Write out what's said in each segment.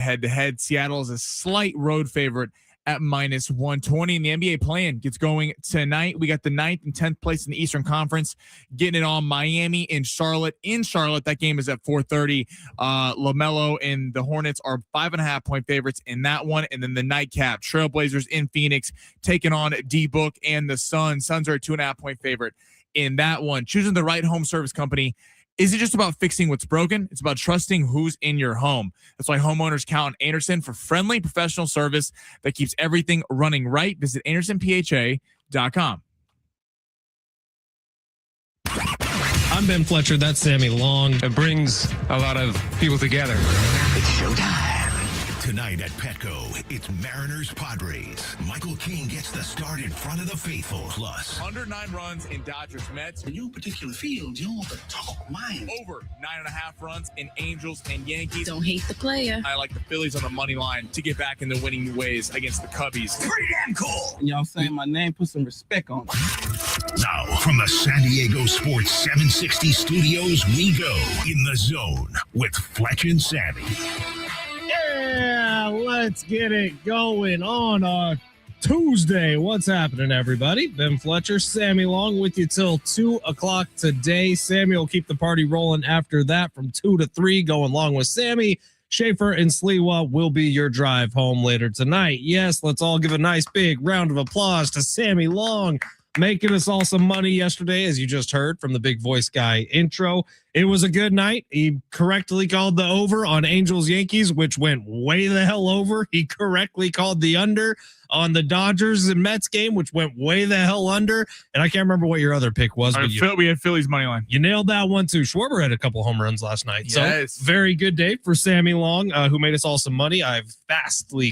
head-to-head. Seattle is a slight road favorite at -120. And the NBA play-in gets going tonight. We got the 9th and 10th place in the Eastern Conference getting it on. Miami and Charlotte. In Charlotte, that game is at 4:30. LaMelo and the Hornets are 5.5-point favorites in that one. And then the nightcap, Trailblazers in Phoenix taking on D-Book and the Suns. Suns are a 2.5-point favorite in that one. Choosing the right home service company isn't just about fixing what's broken. It's about trusting who's in your home. That's why homeowners count on Anderson for friendly professional service that keeps everything running right. Visit AndersonPHA.com. I'm Ben Fletcher. That's Sammy Long. It brings a lot of people together. It's showtime. Tonight at Petco, it's Mariners Padres. Michael King gets the start in front of the faithful. Plus, 109 runs in Dodgers Mets. In your particular field, you don't want to talk mine. Over 9.5 runs in Angels and Yankees. Don't hate the player. I like the Phillies on the money line to get back in the winning ways against the Cubbies. pretty damn cool. And y'all saying my name, put some respect on it. Now, from the San Diego Sports 760 studios, we go in the zone with Fletch and Sammy. Yeah, let's get it going on a Tuesday. What's happening, everybody? Ben Fletcher, Sammy Long with you till 2 o'clock today. Sammy will keep the party rolling after that from 2 to 3, going along with Sammy. Schaefer and Sliwa will be your drive home later tonight. Yes, let's all give a nice big round of applause to Sammy Long, making us all some money yesterday, as you just heard from the big voice guy intro. It was a good night. He correctly called the over on Angels-Yankees, which went way the hell over. He correctly called the under on the Dodgers and Mets game, which went way the hell under. And I can't remember what your other pick was. But we had Phillies money line. You nailed that one too. Schwarber had a couple home runs last night. Yes. So very good day for Sammy Long, who made us all some money. I've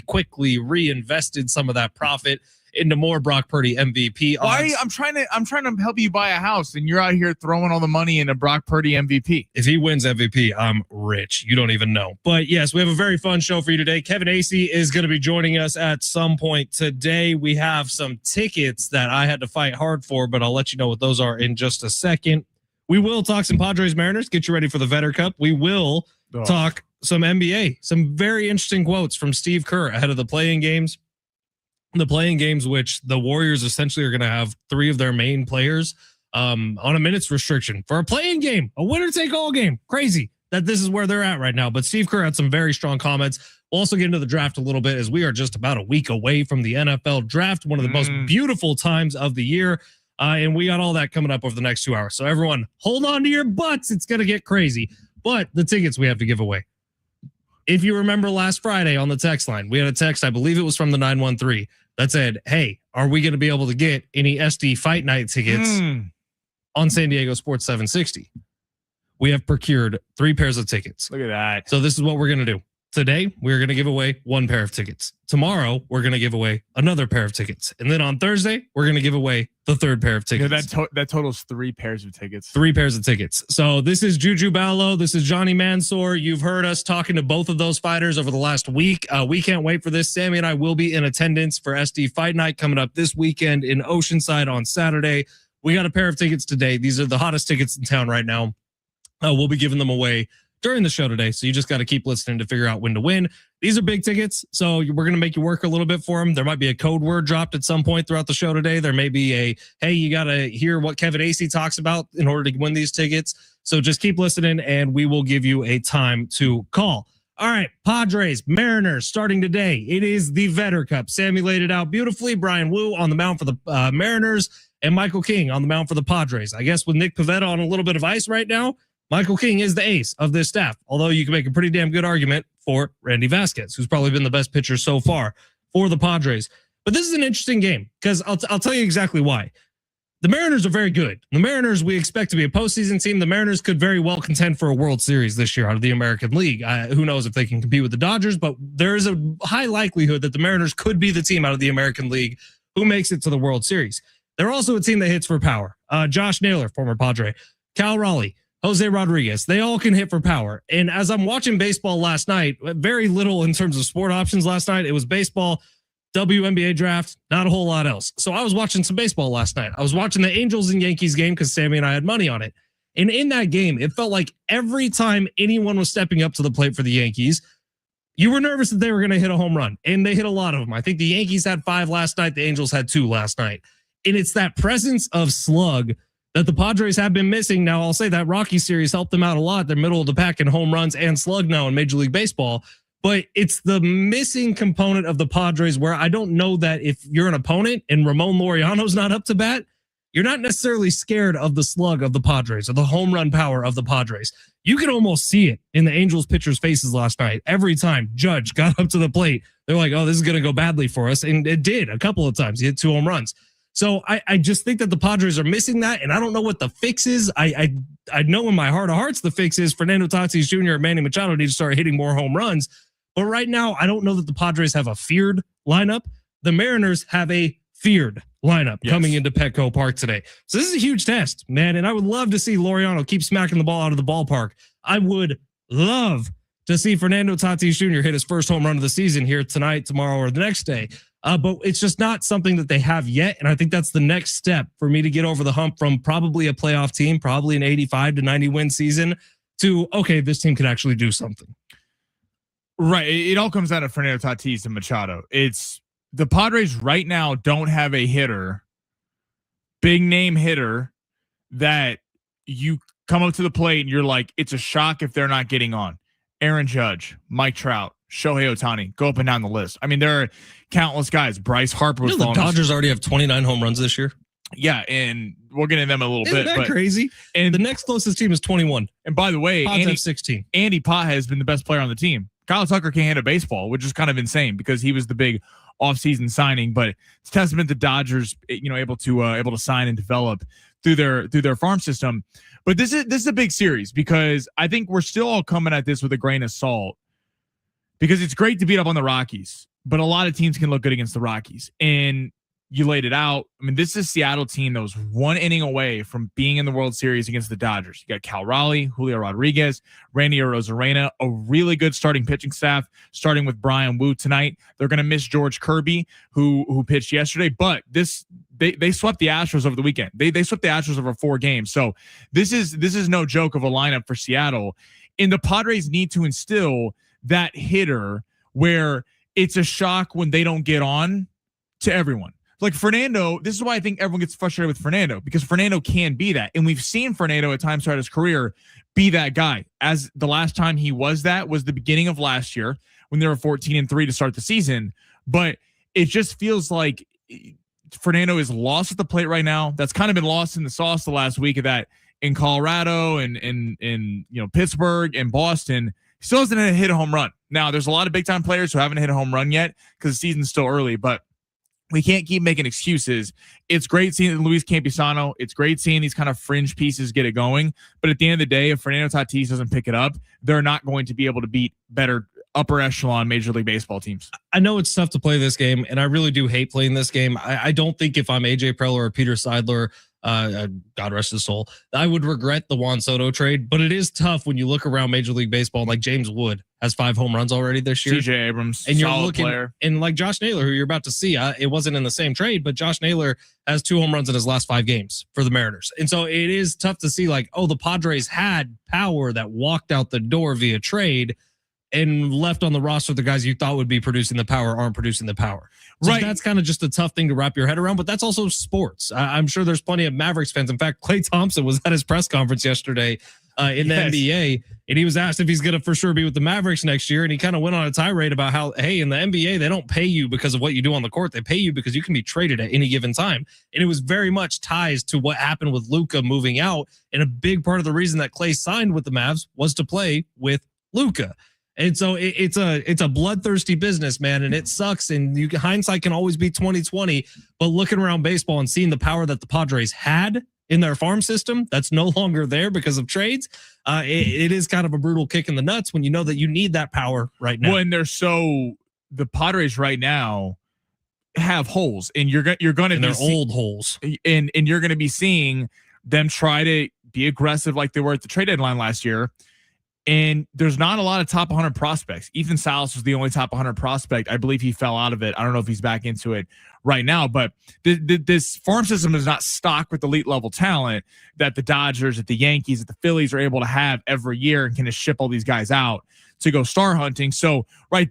quickly reinvested some of that profit into more Brock Purdy MVP odds. Why? I'm trying to help you buy a house, and you're out here throwing all the money into Brock Purdy MVP. If he wins MVP, I'm rich. You don't even know. But yes, we have a very fun show for you today. Kevin Acee is going to be joining us at some point today. We have some tickets that I had to fight hard for, but I'll let you know what those are in just a second. We will talk some Padres Mariners. Get you ready for the VEDDER Cup. We will talk some NBA. Some very interesting quotes from Steve Kerr ahead of the play-in games. The playing games, which the Warriors essentially are going to have 3 of their main players on a minutes restriction for a playing game, a winner-take-all game. Crazy that this is where they're at right now. But Steve Kerr had some very strong comments. We'll also get into the draft a little bit, as we are just about a week away from the NFL draft, one of the most beautiful times of the year. And we got all that coming up over the next 2 hours. So everyone, hold on to your butts. It's going to get crazy. But the tickets we have to give away. If you remember last Friday on the text line, we had a text, I believe it was from the 913, that said, hey, are we going to be able to get any SD Fight Night tickets on San Diego Sports 760? We have procured 3 pairs of tickets. Look at that. So this is what we're going to do. Today, we're going to give away 1 pair of tickets. Tomorrow, we're going to give away another pair of tickets. And then on Thursday, we're going to give away the 3rd pair of tickets. Yeah, that totals 3 pairs of tickets. 3 pairs of tickets. So this is Juju Ballo. This is Johnny Mansour. You've heard us talking to both of those fighters over the last week. We can't wait for this. Sammy and I will be in attendance for SD Fight Night coming up this weekend in Oceanside on Saturday. We got a pair of tickets today. These are the hottest tickets in town right now. We'll be giving them away during the show today. So you just got to keep listening to figure out when to win. These are big tickets, so we're going to make you work a little bit for them. There might be a code word dropped at some point throughout the show today. There may be a, hey, you got to hear what Kevin Acee talks about in order to win these tickets. So just keep listening and we will give you a time to call. All right, Padres, Mariners starting today. It is the VEDDER Cup. Sammy laid it out beautifully. Brian Wu on the mound for the Mariners and Michael King on the mound for the Padres. I guess with Nick Pivetta on a little bit of ice right now, Michael King is the ace of this staff, although you can make a pretty damn good argument for Randy Vasquez, who's probably been the best pitcher so far for the Padres. But this is an interesting game because I'll tell you exactly why. The Mariners are very good. The Mariners, we expect to be a postseason team. The Mariners could very well contend for a World Series this year out of the American League. Who knows if they can compete with the Dodgers, but there is a high likelihood that the Mariners could be the team out of the American League who makes it to the World Series. They're also a team that hits for power. Josh Naylor, former Padre, Cal Raleigh, Jose Rodriguez, they all can hit for power. And as I'm watching baseball last night, very little in terms of sport options last night. It was baseball, WNBA draft, not a whole lot else. So I was watching some baseball last night. I was watching the Angels and Yankees game because Sammy and I had money on it. And in that game, it felt like every time anyone was stepping up to the plate for the Yankees, you were nervous that they were going to hit a home run, and they hit a lot of them. I think the Yankees had 5 last night. The Angels had 2 last night. And it's that presence of slug that the Padres have been missing. Now, I'll say that Rocky series helped them out a lot. They're middle of the pack in home runs and slug now in Major League Baseball. But it's the missing component of the Padres where I don't know that if you're an opponent and Ramon Laureano's not up to bat, you're not necessarily scared of the slug of the Padres or the home run power of the Padres. You could almost see it in the Angels pitchers' faces last night. Every time Judge got up to the plate, they're like, oh, this is going to go badly for us. And it did a couple of times. He hit 2 home runs. So I just think that the Padres are missing that. And I don't know what the fix is. I know in my heart of hearts the fix is Fernando Tatis Jr. and Manny Machado need to start hitting more home runs. But right now, I don't know that the Padres have a feared lineup. The Mariners have a feared lineup coming into Petco Park today. So this is a huge test, man. And I would love to see Laureano keep smacking the ball out of the ballpark. I would love to see Fernando Tatis Jr. hit his first home run of the season here tonight, tomorrow, or the next day. But it's just not something that they have yet. And I think that's the next step for me to get over the hump from probably a playoff team, probably an 85 to 90 win season to, okay, this team can actually do something. Right. It all comes out of Fernando Tatis and Machado. It's the Padres right now don't have a hitter, big name hitter that you come up to the plate and you're like, it's a shock if they're not getting on. Aaron Judge, Mike Trout, Shohei Ohtani, go up and down the list. I mean, there are countless guys. Bryce Harper was the Dodgers already have 29 home runs this year. Yeah, and we'll get into them a little bit. Isn't that crazy? And the next closest team is 21. And by the way, Andy 16. Andy Pott has been the best player on the team. Kyle Tucker can't hit a baseball, which is kind of insane because he was the big offseason signing. But it's testament to Dodgers, able to sign and develop through their farm system. But this is a big series because I think we're still all coming at this with a grain of salt because it's great to beat up on the Rockies, but a lot of teams can look good against the Rockies. And you laid it out. I mean, this is a Seattle team that was 1 inning away from being in the World Series against the Dodgers. You got Cal Raleigh, Julio Rodriguez, Randy Arozarena, a really good starting pitching staff, starting with Brian Wu tonight. They're going to miss George Kirby, who pitched yesterday, but they swept the Astros over the weekend. They swept the Astros over 4 games. So this is no joke of a lineup for Seattle. And the Padres need to instill that hitter where it's a shock when they don't get on to everyone. Like Fernando, this is why I think everyone gets frustrated with Fernando because Fernando can be that. And we've seen Fernando at times throughout his career be that guy. As the last time he was that was the beginning of last year when they were 14-3 to start the season. But it just feels like Fernando is lost at the plate right now. That's kind of been lost in the sauce the last week of that in Colorado and in Pittsburgh and Boston. He still hasn't hit a home run. Now, there's a lot of big-time players who haven't hit a home run yet because the season's still early, but we can't keep making excuses. It's great seeing Luis Campusano. It's great seeing these kind of fringe pieces get it going. But at the end of the day, if Fernando Tatis doesn't pick it up, they're not going to be able to beat better upper echelon Major League Baseball teams. I know it's tough to play this game, and I really do hate playing this game. I don't think if I'm AJ Preller or Peter Seidler, God rest his soul, I would regret the Juan Soto trade. But it is tough when you look around Major League Baseball. Like James Wood has 5 home runs already this year. CJ Abrams, and you're looking player. And like Josh Naylor, who you're about to see, it wasn't in the same trade, but Josh Naylor has 2 home runs in his last 5 games for the Mariners. And so it is tough to see like, oh, the Padres had power that walked out the door via trade and left on the roster the guys you thought would be producing the power aren't producing the power. So right. That's kind of just a tough thing to wrap your head around, but that's also sports. I'm sure there's plenty of Mavericks fans. In fact, Klay Thompson was at his press conference yesterday in the NBA, and he was asked if he's going to for sure be with the Mavericks next year. And he kind of went on a tirade about how, hey, in the NBA, they don't pay you because of what you do on the court. They pay you because you can be traded at any given time. And it was very much ties to what happened with Luka moving out. And a big part of the reason that Klay signed with the Mavs was to play with Luka. And so it's a bloodthirsty business, man, and it sucks. And hindsight can always be 20/20. But looking around baseball and seeing the power that the Padres had in their farm system that's no longer there because of trades, it is kind of a brutal kick in the nuts when you know that you need that power right now. When the Padres right now have holes, and you're going to be old holes, and you're going to be seeing them try to be aggressive like they were at the trade deadline last year. And there's not a lot of top 100 prospects. Ethan Salas was the only top 100 prospect. I believe he fell out of it. I don't know if he's back into it right now, but this farm system is not stocked with elite level talent that the Dodgers, that the Yankees, that the Phillies are able to have every year and can just ship all these guys out. to go star hunting. So, right,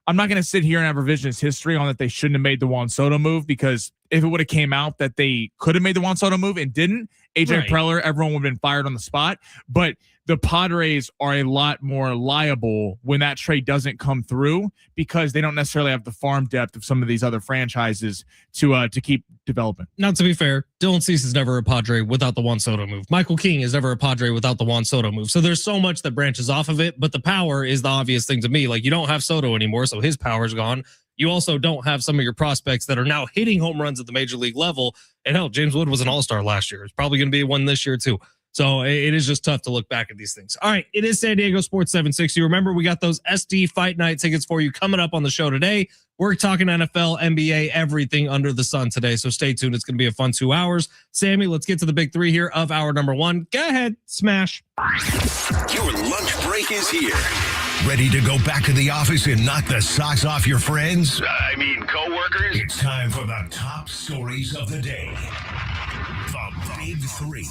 I'm not going to sit here and have revisionist history on that they shouldn't have made the Juan Soto move, because if it would have came out that they could have made the Juan Soto move and didn't, AJ Preller, everyone would have been fired on the spot. But the Padres are a lot more liable when that trade doesn't come through, because they don't necessarily have the farm depth of some of these other franchises to keep developing. Now, to be fair, Dylan Cease is never a Padre without the Juan Soto move. Michael King is never a Padre without the Juan Soto move. So there's so much that branches off of it, but the power is the obvious thing to me. Like, you don't have Soto anymore, so his power's gone. You also don't have some of your prospects that are now hitting home runs at the major league level. And hell, James Wood was an all-star last year. It's probably going to be one this year too. So it is just tough to look back at these things. All right, it is San Diego Sports 760. Remember, we got those SD Fight Night tickets for you coming up on the show today. We're talking NFL, NBA, everything under the sun today. So stay tuned. It's going to be a fun 2 hours. Sammy, let's get to the big three here of hour number one. Go ahead, smash. Your lunch break is here. Ready to go back to the office and knock the socks off your friends? I mean, coworkers? It's time for the top stories of the day. The Big Three.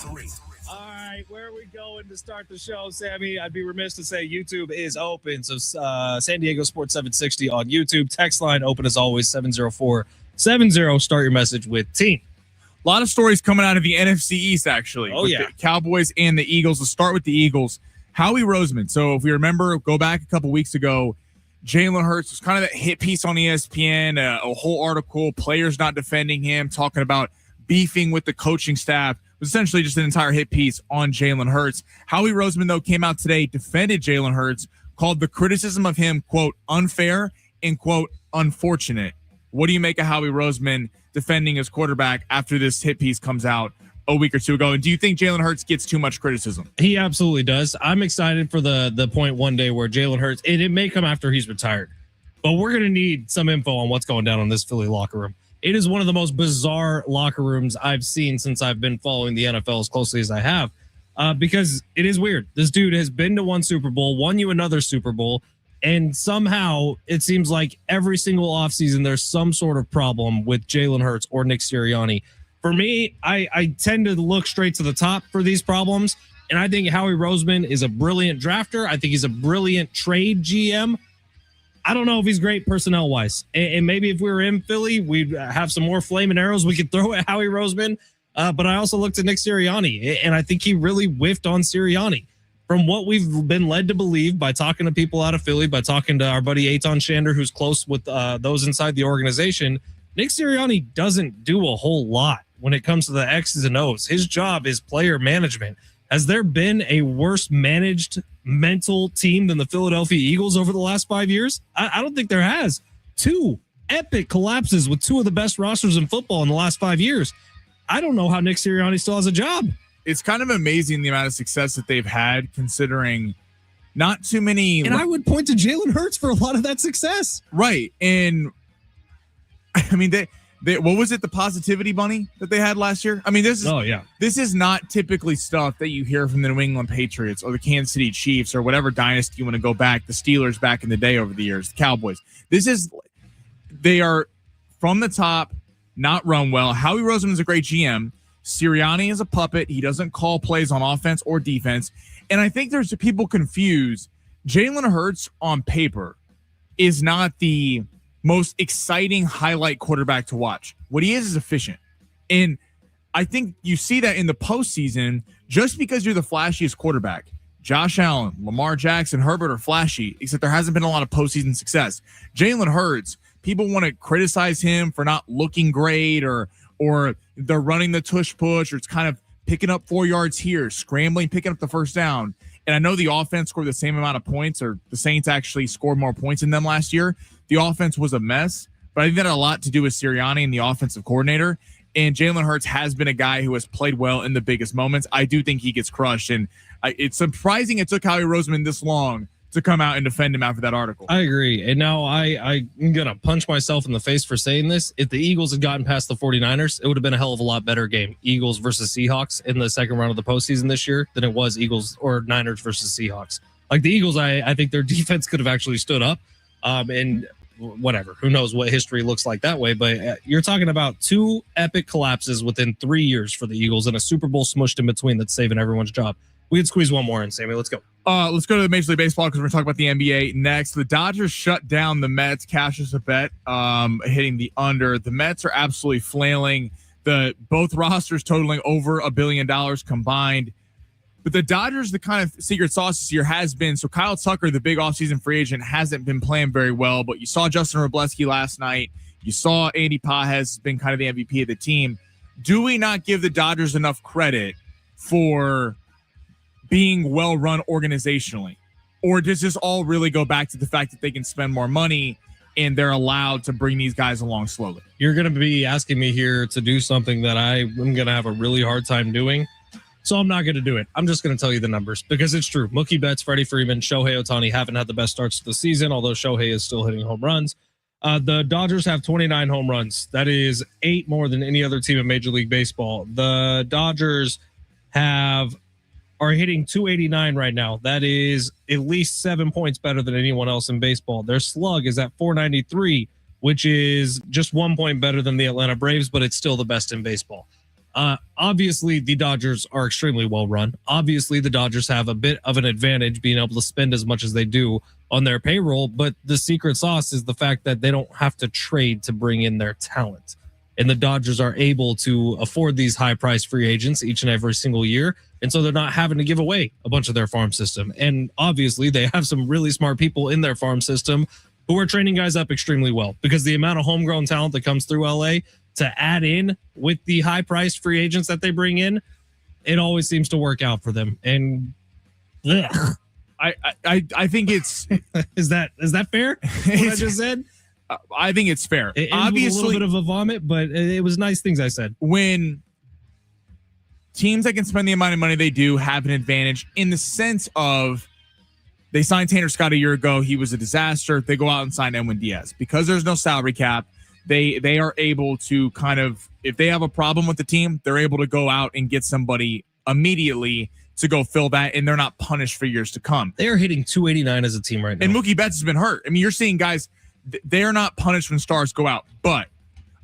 All right, where are we going to start the show, Sammy? I'd be remiss to say YouTube is open. So San Diego Sports 760 on YouTube. Text line open as always, 70470. Start your message with team. A lot of stories coming out of the NFC East, actually. Oh, yeah. The Cowboys and the Eagles. Let's start with the Eagles. Howie Roseman. So if we remember, go back a couple weeks ago, Jalen Hurts was kind of that hit piece on ESPN, a whole article, players not defending him, talking about beefing with the coaching staff. It was essentially just an entire hit piece on Jalen Hurts. Howie Roseman, though, came out today, defended Jalen Hurts, called the criticism of him, quote, unfair and, quote, unfortunate. What do you make of Howie Roseman defending his quarterback after this hit piece comes out a week or two ago? And do you think Jalen Hurts gets too much criticism? He absolutely does. I'm excited for the point one day where Jalen Hurts, and it may come after he's retired, but we're going to need some info on what's going down in this Philly locker room. It is one of the most bizarre locker rooms I've seen since I've been following the NFL as closely as I have, because it is weird. This dude has been to one Super Bowl, won you another Super Bowl, and somehow it seems like every single offseason there's some sort of problem with Jalen Hurts or Nick Sirianni. For me, I tend to look straight to the top for these problems, and I think Howie Roseman is a brilliant drafter. I think he's a brilliant trade GM. I don't know if he's great personnel-wise, and maybe if we were in Philly, we'd have some more flaming arrows we could throw at Howie Roseman, but I also looked at Nick Sirianni, and I think he really whiffed on Sirianni. From what we've been led to believe by talking to people out of Philly, by talking to our buddy Eitan Shander, who's close with those inside the organization, Nick Sirianni doesn't do a whole lot when it comes to the X's and O's. His job is player management. Has there been a worse managed mental team than the Philadelphia Eagles over the last 5 years? I don't think there has. 2 epic collapses with 2 of the best rosters in football in the last 5 years. I don't know how Nick Sirianni still has a job. It's kind of amazing the amount of success that they've had, considering not too many. And I would point to Jalen Hurts for a lot of that success. Right. And I mean, they what was it, the positivity bunny that they had last year? I mean, this is not typically stuff that you hear from the New England Patriots or the Kansas City Chiefs or whatever dynasty you want to go back, the Steelers back in the day over the years, the Cowboys. They are from the top, not run well. Howie Roseman is a great GM. Sirianni is a puppet. He doesn't call plays on offense or defense. And I think there's people confused. Jalen Hurts on paper is not the most exciting highlight quarterback to watch. What he is efficient. And I think you see that in the postseason, just because you're the flashiest quarterback. Josh Allen, Lamar Jackson, Herbert are flashy, except there hasn't been a lot of postseason success. Jalen Hurts, people want to criticize him for not looking great, or they're running the tush push, or it's kind of picking up 4 yards here, scrambling, picking up the first down. And I know the offense scored the same amount of points, or the Saints actually scored more points than them last year. The offense was a mess, but I think that had a lot to do with Sirianni and the offensive coordinator. And Jalen Hurts has been a guy who has played well in the biggest moments. I do think he gets crushed. And it's surprising it took Howie Roseman this long to come out and defend him after that article. I agree. And now I'm going to punch myself in the face for saying this. If the Eagles had gotten past the 49ers, it would have been a hell of a lot better game. Eagles versus Seahawks in the second round of the postseason this year than it was Eagles or Niners versus Seahawks. Like the Eagles, I think their defense could have actually stood up. And whatever, who knows what history looks like that way. But you're talking about 2 epic collapses within 3 years for the Eagles and a Super Bowl smushed in between that's saving everyone's job. We could squeeze one more in, Sammy. Let's go. Let's go to the Major League Baseball because we're talking about the NBA next. The Dodgers shut down the Mets. Cash is a bet, hitting the under. The Mets are absolutely flailing. Both rosters totaling over $1 billion combined. But the Dodgers, the kind of secret sauce this year has been, so Kyle Tucker, the big offseason free agent, hasn't been playing very well, but you saw Justin Robleski last night. You saw Andy Pages has been kind of the MVP of the team. Do we not give the Dodgers enough credit for being well-run organizationally? Or does this all really go back to the fact that they can spend more money and they're allowed to bring these guys along slowly? You're going to be asking me here to do something that I'm going to have a really hard time doing. So I'm not going to do it. I'm just going to tell you the numbers because it's true. Mookie Betts, Freddie Freeman, Shohei Ohtani haven't had the best starts to the season, although Shohei is still hitting home runs. The Dodgers have 29 home runs. That is 8 more than any other team in Major League Baseball. The Dodgers are hitting 289 right now. That is at least 7 points better than anyone else in baseball. Their slug is at 493, which is just 1 point better than the Atlanta Braves, but it's still the best in baseball. Obviously, the Dodgers are extremely well run. Obviously, the Dodgers have a bit of an advantage being able to spend as much as they do on their payroll. But the secret sauce is the fact that they don't have to trade to bring in their talent. And the Dodgers are able to afford these high-priced free agents each and every single year. And so they're not having to give away a bunch of their farm system. And obviously, they have some really smart people in their farm system who are training guys up extremely well because the amount of homegrown talent that comes through LA to add in with the high-priced free agents that they bring in, it always seems to work out for them. And I think it's is that fair? What I just said? I think it's fair. It Obviously, a little bit of a vomit, but it was nice things I said. When teams that can spend the amount of money they do have an advantage in the sense of they signed Tanner Scott a year ago. He was a disaster. They go out and sign Edwin Diaz because there's no salary cap. They are able to kind of, if they have a problem with the team, they're able to go out and get somebody immediately to go fill that, and they're not punished for years to come. They are hitting 289 as a team right now. And Mookie Betts has been hurt. I mean, you're seeing guys, they're not punished when stars go out. But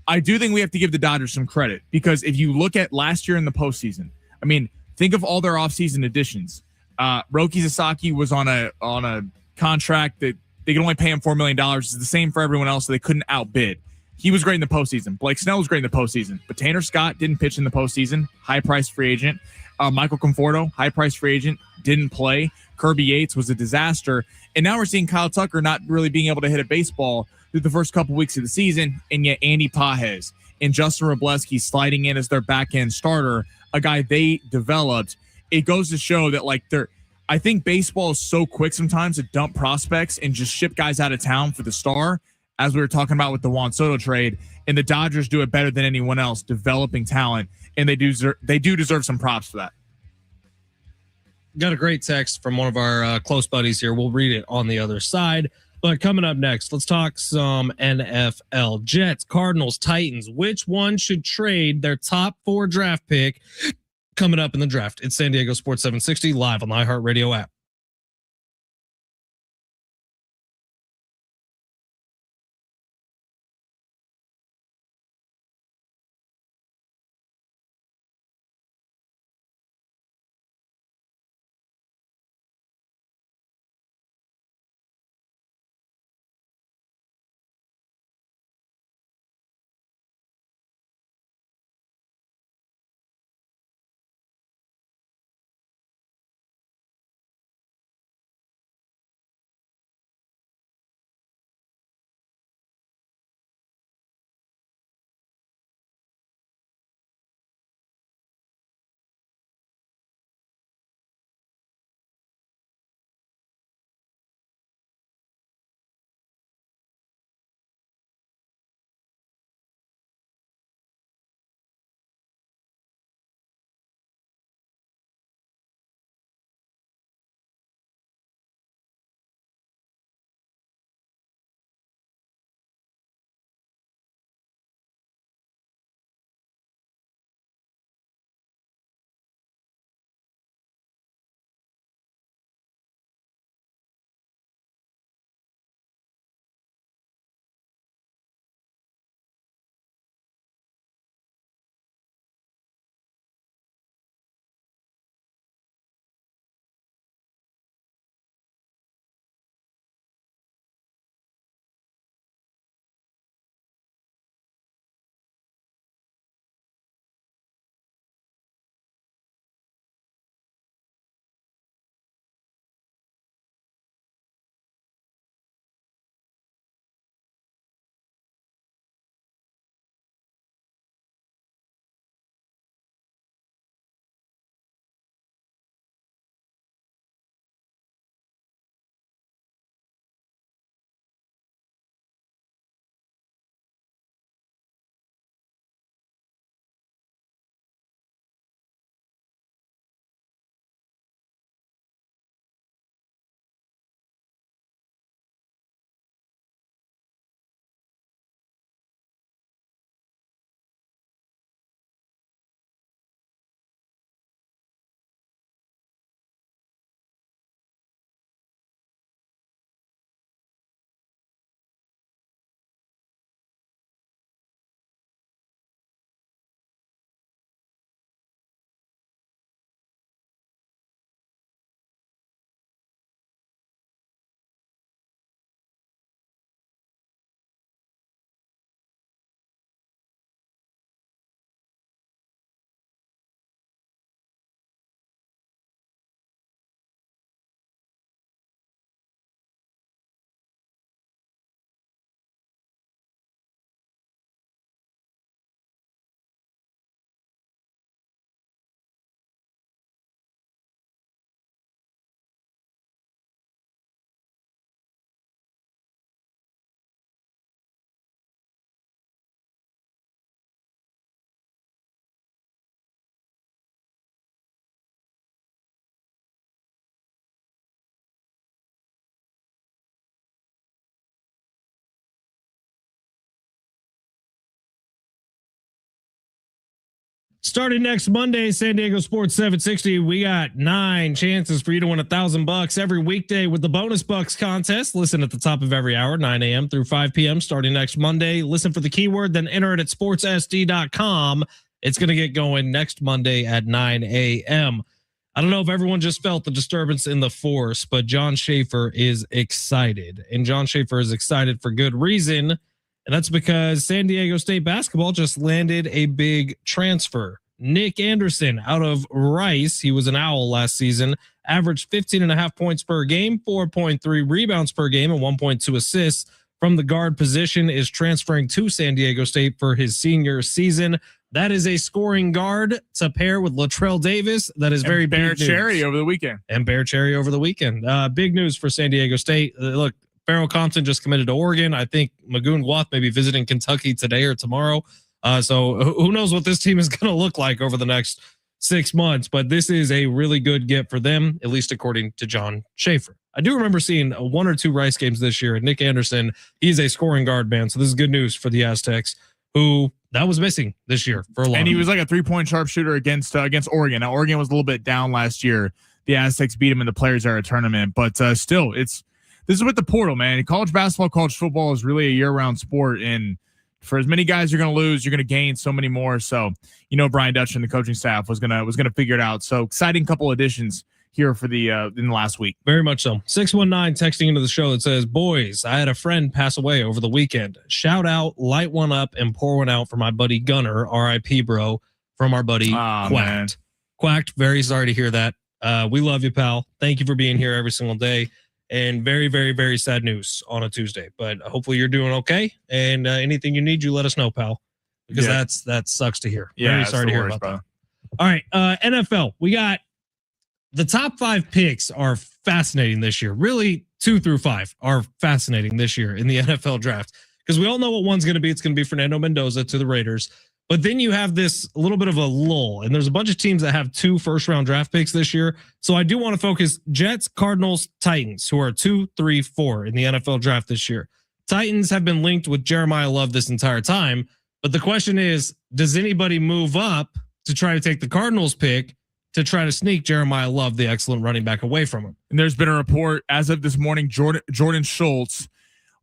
I do think we have to give the Dodgers some credit because if you look at last year in the postseason, I mean, think of all their offseason additions. Roki Sasaki was on a contract that they could only pay him $4 million. It's the same for everyone else, so they couldn't outbid. He was great in the postseason. Blake Snell was great in the postseason. But Tanner Scott didn't pitch in the postseason. High-priced free agent. Michael Conforto, high-priced free agent, didn't play. Kirby Yates was a disaster. And now we're seeing Kyle Tucker not really being able to hit a baseball through the first couple weeks of the season. And yet Andy Pages and Justin Robleski sliding in as their back-end starter, a guy they developed. It goes to show that, I think baseball is so quick sometimes to dump prospects and just ship guys out of town for the star, as we were talking about with the Juan Soto trade, and the Dodgers do it better than anyone else, developing talent, and they do deserve some props for that. Got a great text from one of our close buddies here. We'll read it on the other side. But coming up next, let's talk some NFL. Jets, Cardinals, Titans. Which one should trade their top 4 draft pick coming up in the draft? It's San Diego Sports 760 live on the iHeartRadio app. Starting next Monday, San Diego Sports 760, we got 9 chances for you to win $1,000 every weekday with the Bonus Bucks contest. Listen at the top of every hour, 9 a.m. through 5 p.m. starting next Monday. Listen for the keyword, then enter it at sportssd.com. It's going to get going next Monday at 9 a.m. I don't know if everyone just felt the disturbance in the force, but John Schaefer is excited. And John Schaefer is excited for good reason. And that's because San Diego State basketball just landed a big transfer. Nick Anderson out of Rice. He was an Owl last season, averaged 15.5 points per game, 4.3 rebounds per game, and 1.2 assists from the guard position, is transferring to San Diego State for his senior season. That is a scoring guard to pair with Latrell Davis. That is very big news. Cherry over the weekend. And Bear Cherry over the weekend. Big news for San Diego State. Look, Farrell Compton just committed to Oregon. I think Magoon Guath may be visiting Kentucky today or tomorrow. So who knows what this team is going to look like over the next 6 months. But this is a really good get for them, at least according to John Schaefer. I do remember seeing 1 or 2 Rice games this year. And Nick Anderson, he's a scoring guard, man. So this is good news for the Aztecs, who that was missing this year for a long time. And he was like a 3-point sharpshooter against Oregon. Now, Oregon was a little bit down last year. The Aztecs beat him in the Players Era tournament. But still, this is with the portal, man. College basketball, college football is really a year-round sport. And for as many guys you're going to lose, you're going to gain so many more. So, Brian Dutch and the coaching staff was gonna figure it out. So exciting couple additions here for the in the last week. Very much so. 619 texting into the show that says, boys, I had a friend pass away over the weekend. Shout out, light one up, and pour one out for my buddy Gunner, RIP, bro, from our buddy Quacked. Man. Quacked, very sorry to hear that. We love you, pal. Thank you for being here every single day. And very, very, very sad news on a Tuesday. But hopefully you're doing okay. And anything you need, you let us know, pal. Because that sucks to hear. Yeah, very sorry to hear about that. All right, NFL. We got the top 5 picks are fascinating this year. Really, 2 through 5 are fascinating this year in the NFL draft. Because we all know what one's going to be. It's going to be Fernando Mendoza to the Raiders. But then you have this a little bit of a lull, and there's a bunch of teams that have 2 first-round draft picks this year. So I do want to focus Jets, Cardinals, Titans, who are 2, 3, 4 in the NFL draft this year. Titans have been linked with Jeremiah Love this entire time. But the question is, does anybody move up to try to take the Cardinals pick to try to sneak Jeremiah Love, the excellent running back, away from him? And there's been a report as of this morning, Jordan Schultz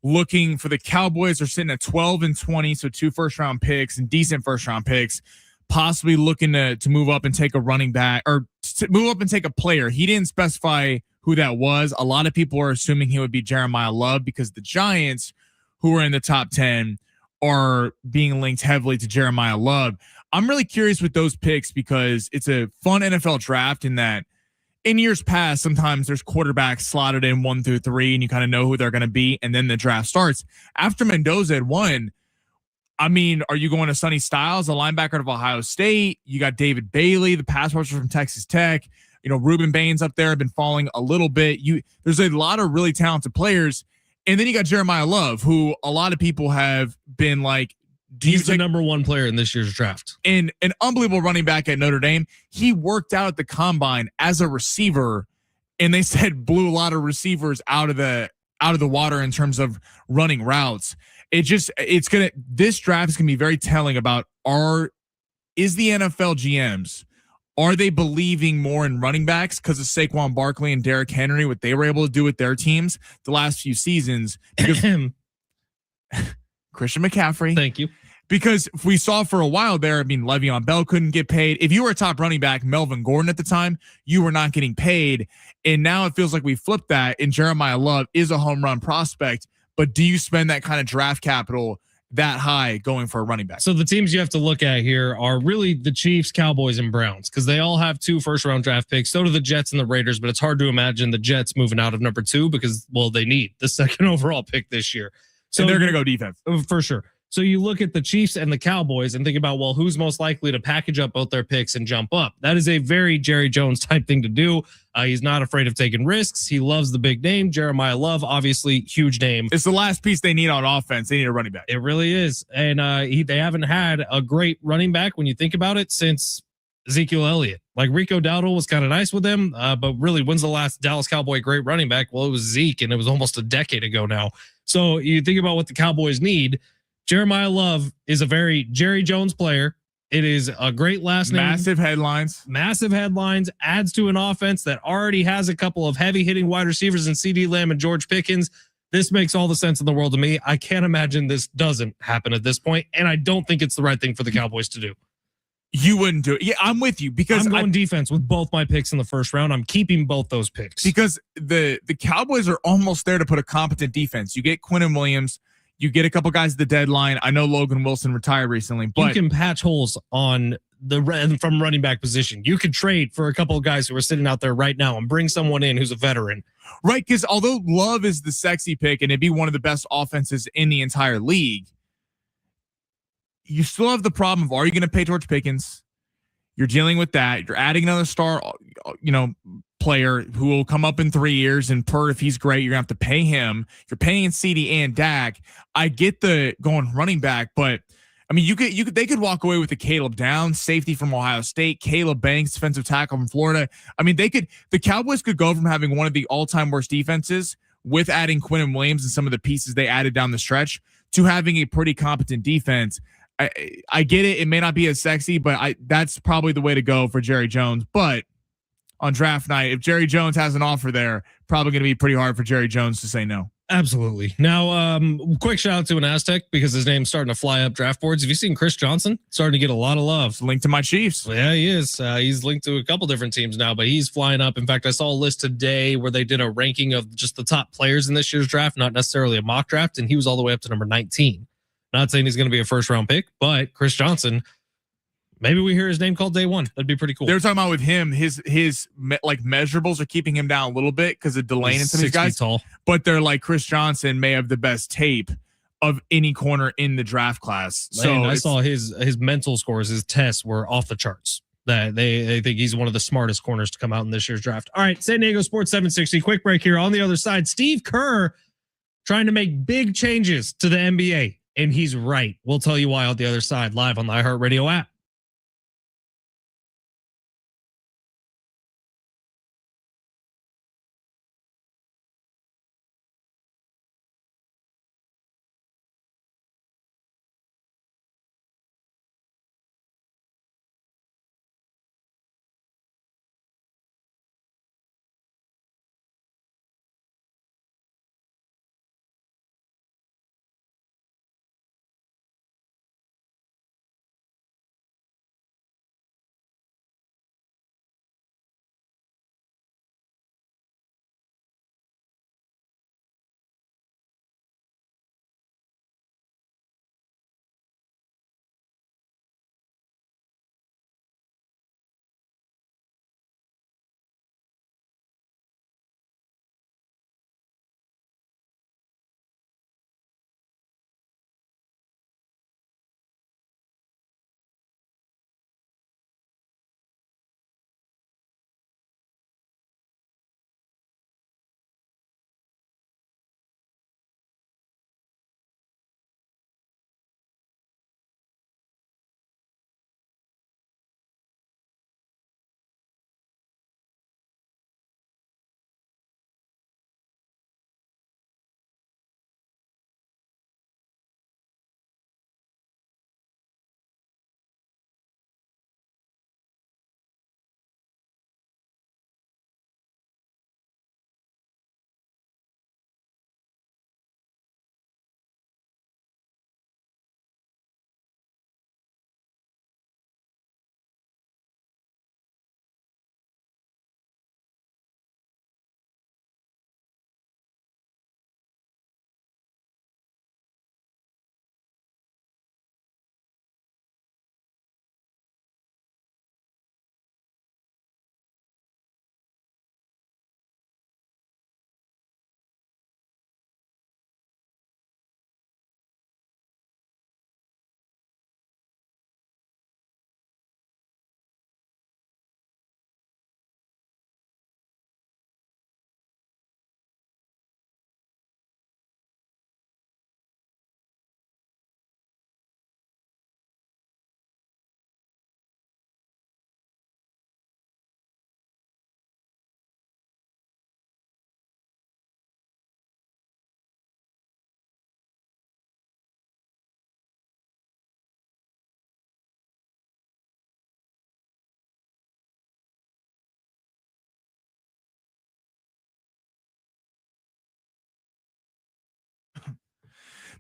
looking for the Cowboys are sitting at 12 and 20. So 2 first-round picks and decent first-round picks, possibly looking to move up and take a running back or to move up and take a player. He didn't specify who that was. A lot of people are assuming he would be Jeremiah Love because the Giants, who are in the top 10, are being linked heavily to Jeremiah Love. I'm really curious with those picks because it's a fun NFL draft in that in years past, sometimes there's quarterbacks slotted in 1 through 3 and you kind of know who they're going to be. And then the draft starts. After Mendoza had won, I mean, are you going to Sonny Styles, a linebacker of Ohio State? You got David Bailey, the pass rusher from Texas Tech. Reuben Baines up there have been falling a little bit. There's a lot of really talented players. And then you got Jeremiah Love, who a lot of people have been like, he's the number 1 player in this year's draft. And an unbelievable running back at Notre Dame. He worked out at the combine as a receiver, and they said blew a lot of receivers out of the water in terms of running routes. This draft is gonna be very telling about is the NFL GMs, are they believing more in running backs because of Saquon Barkley and Derrick Henry, what they were able to do with their teams the last few seasons? Because Christian McCaffrey. Thank you. Because if we saw for a while there, Le'Veon Bell couldn't get paid. If you were a top running back, Melvin Gordon at the time, you were not getting paid. And now it feels like we flipped that, and Jeremiah Love is a home run prospect. But do you spend that kind of draft capital that high going for a running back? So the teams you have to look at here are really the Chiefs, Cowboys, and Browns, because they all have 2 first-round draft picks. So do the Jets and the Raiders, but it's hard to imagine the Jets moving out of number 2 because, well, they need the 2nd overall pick this year. So and they're going to go defense. For sure. So you look at the Chiefs and the Cowboys and think about, well, who's most likely to package up both their picks and jump up? That is a very Jerry Jones type thing to do. He's not afraid of taking risks. He loves the big name. Jeremiah Love, obviously, huge name. It's the last piece they need on offense. They need a running back. It really is. And they haven't had a great running back when you think about it since Ezekiel Elliott. Like Rico Dowdle was kind of nice with him, but really, when's the last Dallas Cowboy great running back? Well, it was Zeke, and it was almost a decade ago now. So you think about what the Cowboys need. Jeremiah Love is a very Jerry Jones player. It is a great last name. Massive headlines, adds to an offense that already has a couple of heavy hitting wide receivers in CeeDee Lamb and George Pickens. This makes all the sense in the world to me. I can't imagine this doesn't happen at this point, and I don't think it's the right thing for the Cowboys to do. You wouldn't do it. Yeah, I'm with you because I'm going defense with both my picks in the first round. I'm keeping both those picks because the Cowboys are almost there to put a competent defense. You get Quinnen Williams, you get a couple guys at the deadline. I know Logan Wilson retired recently, but you can patch holes on from running back position. You could trade for a couple of guys who are sitting out there right now and bring someone in who's a veteran. Right, because although Love is the sexy pick and it'd be one of the best offenses in the entire league, you still have the problem of, are you going to pay George Pickens? You're dealing with that. You're adding another star, player who will come up in 3 years, and if he's great, you're gonna have to pay him. You're paying CD and Dak. I get the going running back, but I mean, they could walk away with a Caleb Downs, safety from Ohio State, Caleb Banks, defensive tackle from Florida. I mean, the Cowboys could go from having one of the all-time worst defenses with adding Quinnen Williams and some of the pieces they added down the stretch to having a pretty competent defense. I get it. It may not be as sexy, but that's probably the way to go for Jerry Jones. But on draft night, if Jerry Jones has an offer there, probably going to be pretty hard for Jerry Jones to say no. Absolutely. Now, quick shout out to an Aztec because his name's starting to fly up draft boards. Have you seen Chris Johnson? Starting to get a lot of love. It's linked to my Chiefs. Yeah, he is. He's linked to a couple different teams now, but he's flying up. In fact, I saw a list today where they did a ranking of just the top players in this year's draft, not necessarily a mock draft, and he was all the way up to number 19. Not saying he's going to be a first round pick, but Chris Johnson, maybe we hear his name called day one. That'd be pretty cool. They're talking about with him, his like measurables are keeping him down a little bit because of delaying and some of these guys. Tall. But they're like, Chris Johnson may have the best tape of any corner in the draft class. Man, so I saw his mental scores, his tests were off the charts. That they think he's one of the smartest corners to come out in this year's draft. All right, San Diego Sports 760. Quick break here. On the other side, Steve Kerr trying to make big changes to the NBA. And he's right. We'll tell you why on the other side, live on the iHeartRadio app.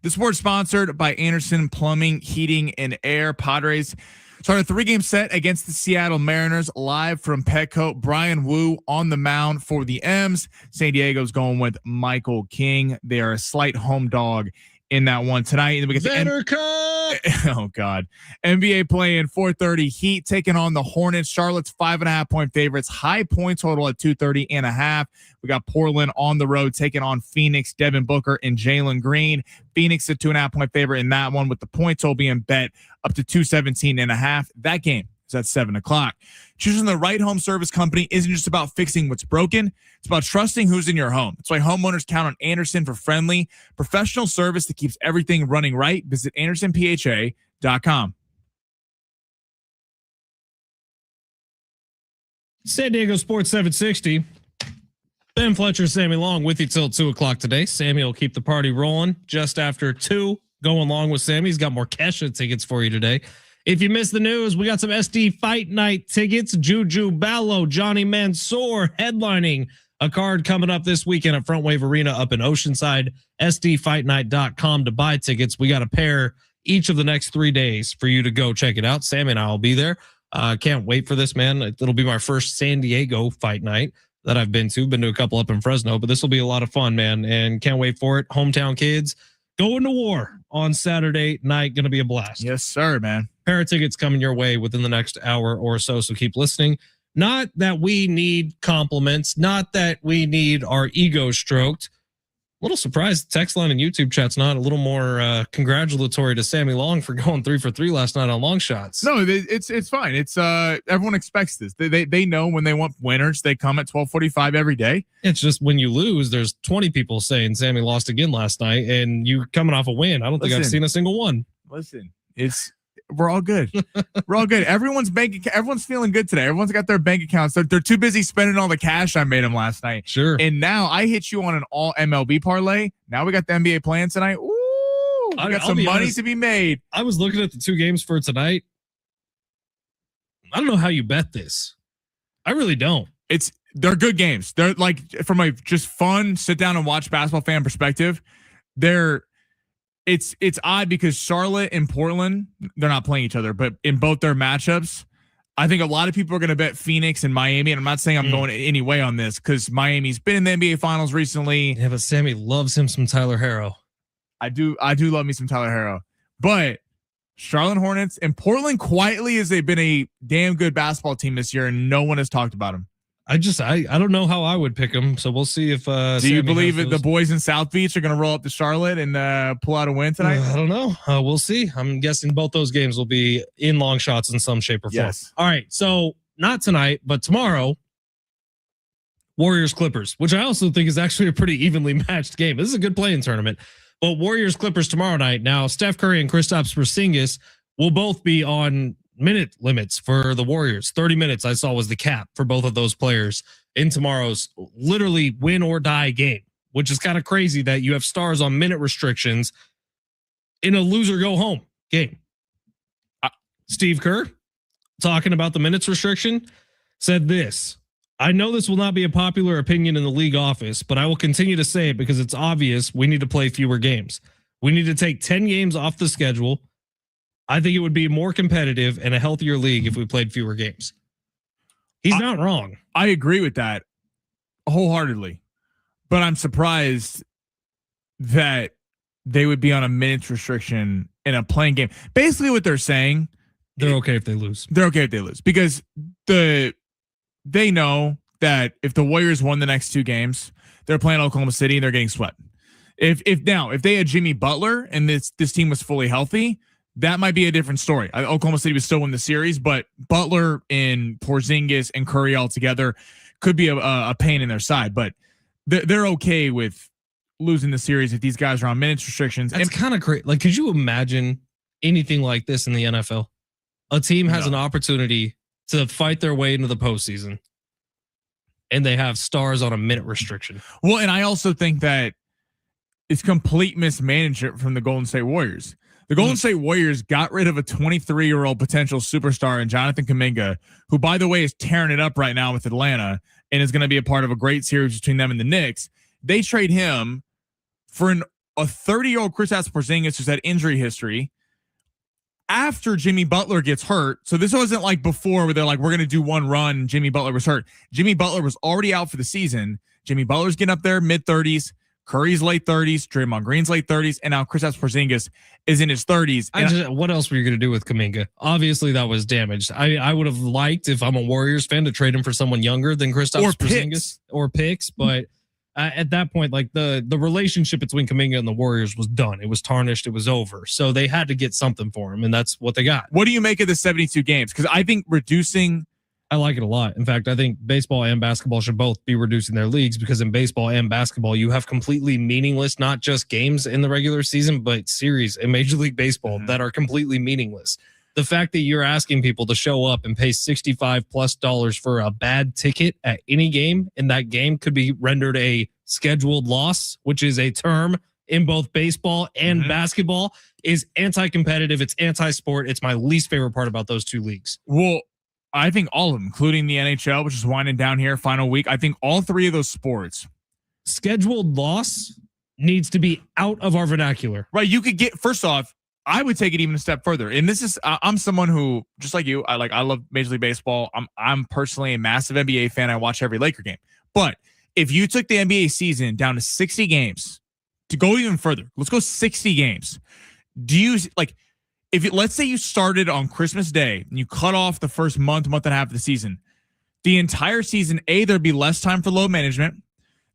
This word sponsored by Anderson Plumbing, Heating, and Air. Padres started a 3-game set against the Seattle Mariners live from Petco. Brian Wu on the mound for the M's. San Diego's going with Michael King. They are a slight home dog in that one tonight. And then we get VEDDER Cup. Oh God. NBA playing 4:30. Heat taking on the Hornets. Charlotte's 5.5-point favorites. High point total at 230.5. We got Portland on the road taking on Phoenix. Devin Booker and Jalen Green. Phoenix a 2.5-point favorite in that one, with the point total being bet up to 217.5. That game is at 7:00. Choosing the right home service company isn't just about fixing what's broken. It's about trusting who's in your home. That's why homeowners count on Anderson for friendly, professional service that keeps everything running right. Visit AndersonPHA.com. San Diego Sports 760. Ben Fletcher, Sammy Long with you till 2:00 today. Sammy will keep the party rolling just after 2. Going along with Sammy. He's got more Kesha tickets for you today. If you missed the news, we got some SD Fight Night tickets. Juju Ballo, Johnny Mansour headlining a card coming up this weekend at Front Wave Arena up in Oceanside. SDFightNight.com to buy tickets. We got a pair each of the next 3 days for you to go check it out. Sammy and I will be there. Can't wait for this, man. It'll be my first San Diego Fight Night that I've been to. Been to a couple up in Fresno, but this will be a lot of fun, man. And can't wait for it. Hometown kids going to war on Saturday night. Going to be a blast. Yes, sir, man. Pair of tickets coming your way within the next hour or so. So keep listening. Not that we need compliments, not that we need our ego stroked. A little surprised the text line and YouTube chat's not a little more congratulatory to Sammy Long for going 3 for 3 last night on long shots. No, it's fine. It's everyone expects this. They know when they want winners, they come at 12:45 every day. It's just when you lose, there's 20 people saying Sammy lost again last night, and you coming off a win. I don't think I've seen a single one. Listen, we're all good. We're all good. Everyone's feeling good today. Everyone's got their bank accounts. They're too busy spending all the cash I made them last night. Sure. And now I hit you on an all MLB parlay. Now we got the NBA playing tonight. Ooh, we got some money to be made. I was looking at the 2 games for tonight. I don't know how you bet this. I really don't. They're good games. They're like, from a just fun sit down and watch basketball fan perspective, it's odd because Charlotte and Portland, they're not playing each other, but in both their matchups, I think a lot of people are going to bet Phoenix and Miami. And I'm not saying I'm going any way on this because Miami's been in the NBA finals recently. Yeah, but Sammy loves him some Tyler Herro. I do love me some Tyler Herro, but Charlotte Hornets and Portland quietly as they've been a damn good basketball team this year. And no one has talked about them. I don't know how I would pick them, so we'll see if. Do you believe that the boys in South Beach are going to roll up to Charlotte and pull out a win tonight? I don't know. We'll see. I'm guessing both those games will be in long shots in some shape or form. Yes. All right. So not tonight, but tomorrow, Warriors Clippers, which I also think is actually a pretty evenly matched game. This is a good playing tournament. But Warriors Clippers tomorrow night. Now Steph Curry and Kristaps Porzingis will both be on minute limits for the Warriors. 30 minutes I saw was the cap for both of those players in tomorrow's literally win or die game, which is kind of crazy that you have stars on minute restrictions in a loser go home game. Steve Kerr, talking about the minutes restriction, said this: I know this will not be a popular opinion in the league office, but I will continue to say it because it's obvious we need to play fewer games. We need to take 10 games off the schedule. I think it would be more competitive and a healthier league if we played fewer games. He's not wrong. I agree with that wholeheartedly, but I'm surprised that they would be on a minutes restriction in a playing game. Basically what they're saying, they're okay if they lose. They're okay if they lose because they know that if the Warriors won the next 2 games, they're playing Oklahoma City and they're getting swept. If they had Jimmy Butler and this team was fully healthy, that might be a different story. Oklahoma City would still win the series, but Butler and Porzingis and Curry all together could be a pain in their side. But they're okay with losing the series if these guys are on minutes restrictions. That's kind of crazy. Like, could you imagine anything like this in the NFL? A team has an opportunity to fight their way into the postseason, and they have stars on a minute restriction. Well, and I also think that it's complete mismanagement from the Golden State Warriors. The Golden State Warriors got rid of a 23-year-old potential superstar in Jonathan Kuminga, who, by the way, is tearing it up right now with Atlanta and is going to be a part of a great series between them and the Knicks. They trade him for an a 30-year-old Kristaps Porzingis who's had injury history after Jimmy Butler gets hurt. So this wasn't like before where they're like, we're going to do one run. Jimmy Butler was hurt. Jimmy Butler was already out for the season. Jimmy Butler's getting up there mid-30s. Curry's late 30s. Draymond Green's late 30s. And now Kristaps Porzingis is in his 30s. What else were you going to do with Kuminga? Obviously, that was damaged. I would have liked, if I'm a Warriors fan, to trade him for someone younger than Kristaps Porzingis or picks. But at that point, like the relationship between Kuminga and the Warriors was done. It was tarnished. It was over. So they had to get something for him, and that's what they got. What do you make of the 72 games? Because I think reducing... I like it a lot. In fact, I think baseball and basketball should both be reducing their leagues, because in baseball and basketball, you have completely meaningless, not just games in the regular season, but series in Major League Baseball that are completely meaningless. The fact that you're asking people to show up and pay $65+ for a bad ticket at any game, and that game could be rendered a scheduled loss, which is a term in both baseball and basketball, is anti-competitive. It's anti-sport. It's my least favorite part about those two leagues. Well, I think all of them, including the NHL, which is winding down here, final week. I think all three of those sports. Scheduled loss needs to be out of our vernacular. Right. You could get, first off, I would take it even a step further. And this is, I'm someone who, just like you, I love Major League Baseball. I'm personally a massive NBA fan. I watch every Laker game. But if you took the NBA season down to 60 games, to go even further, let's go 60 games. Do you, like, let's say you started on Christmas Day and you cut off the first month and a half of the season, the entire season, there'd be less time for load management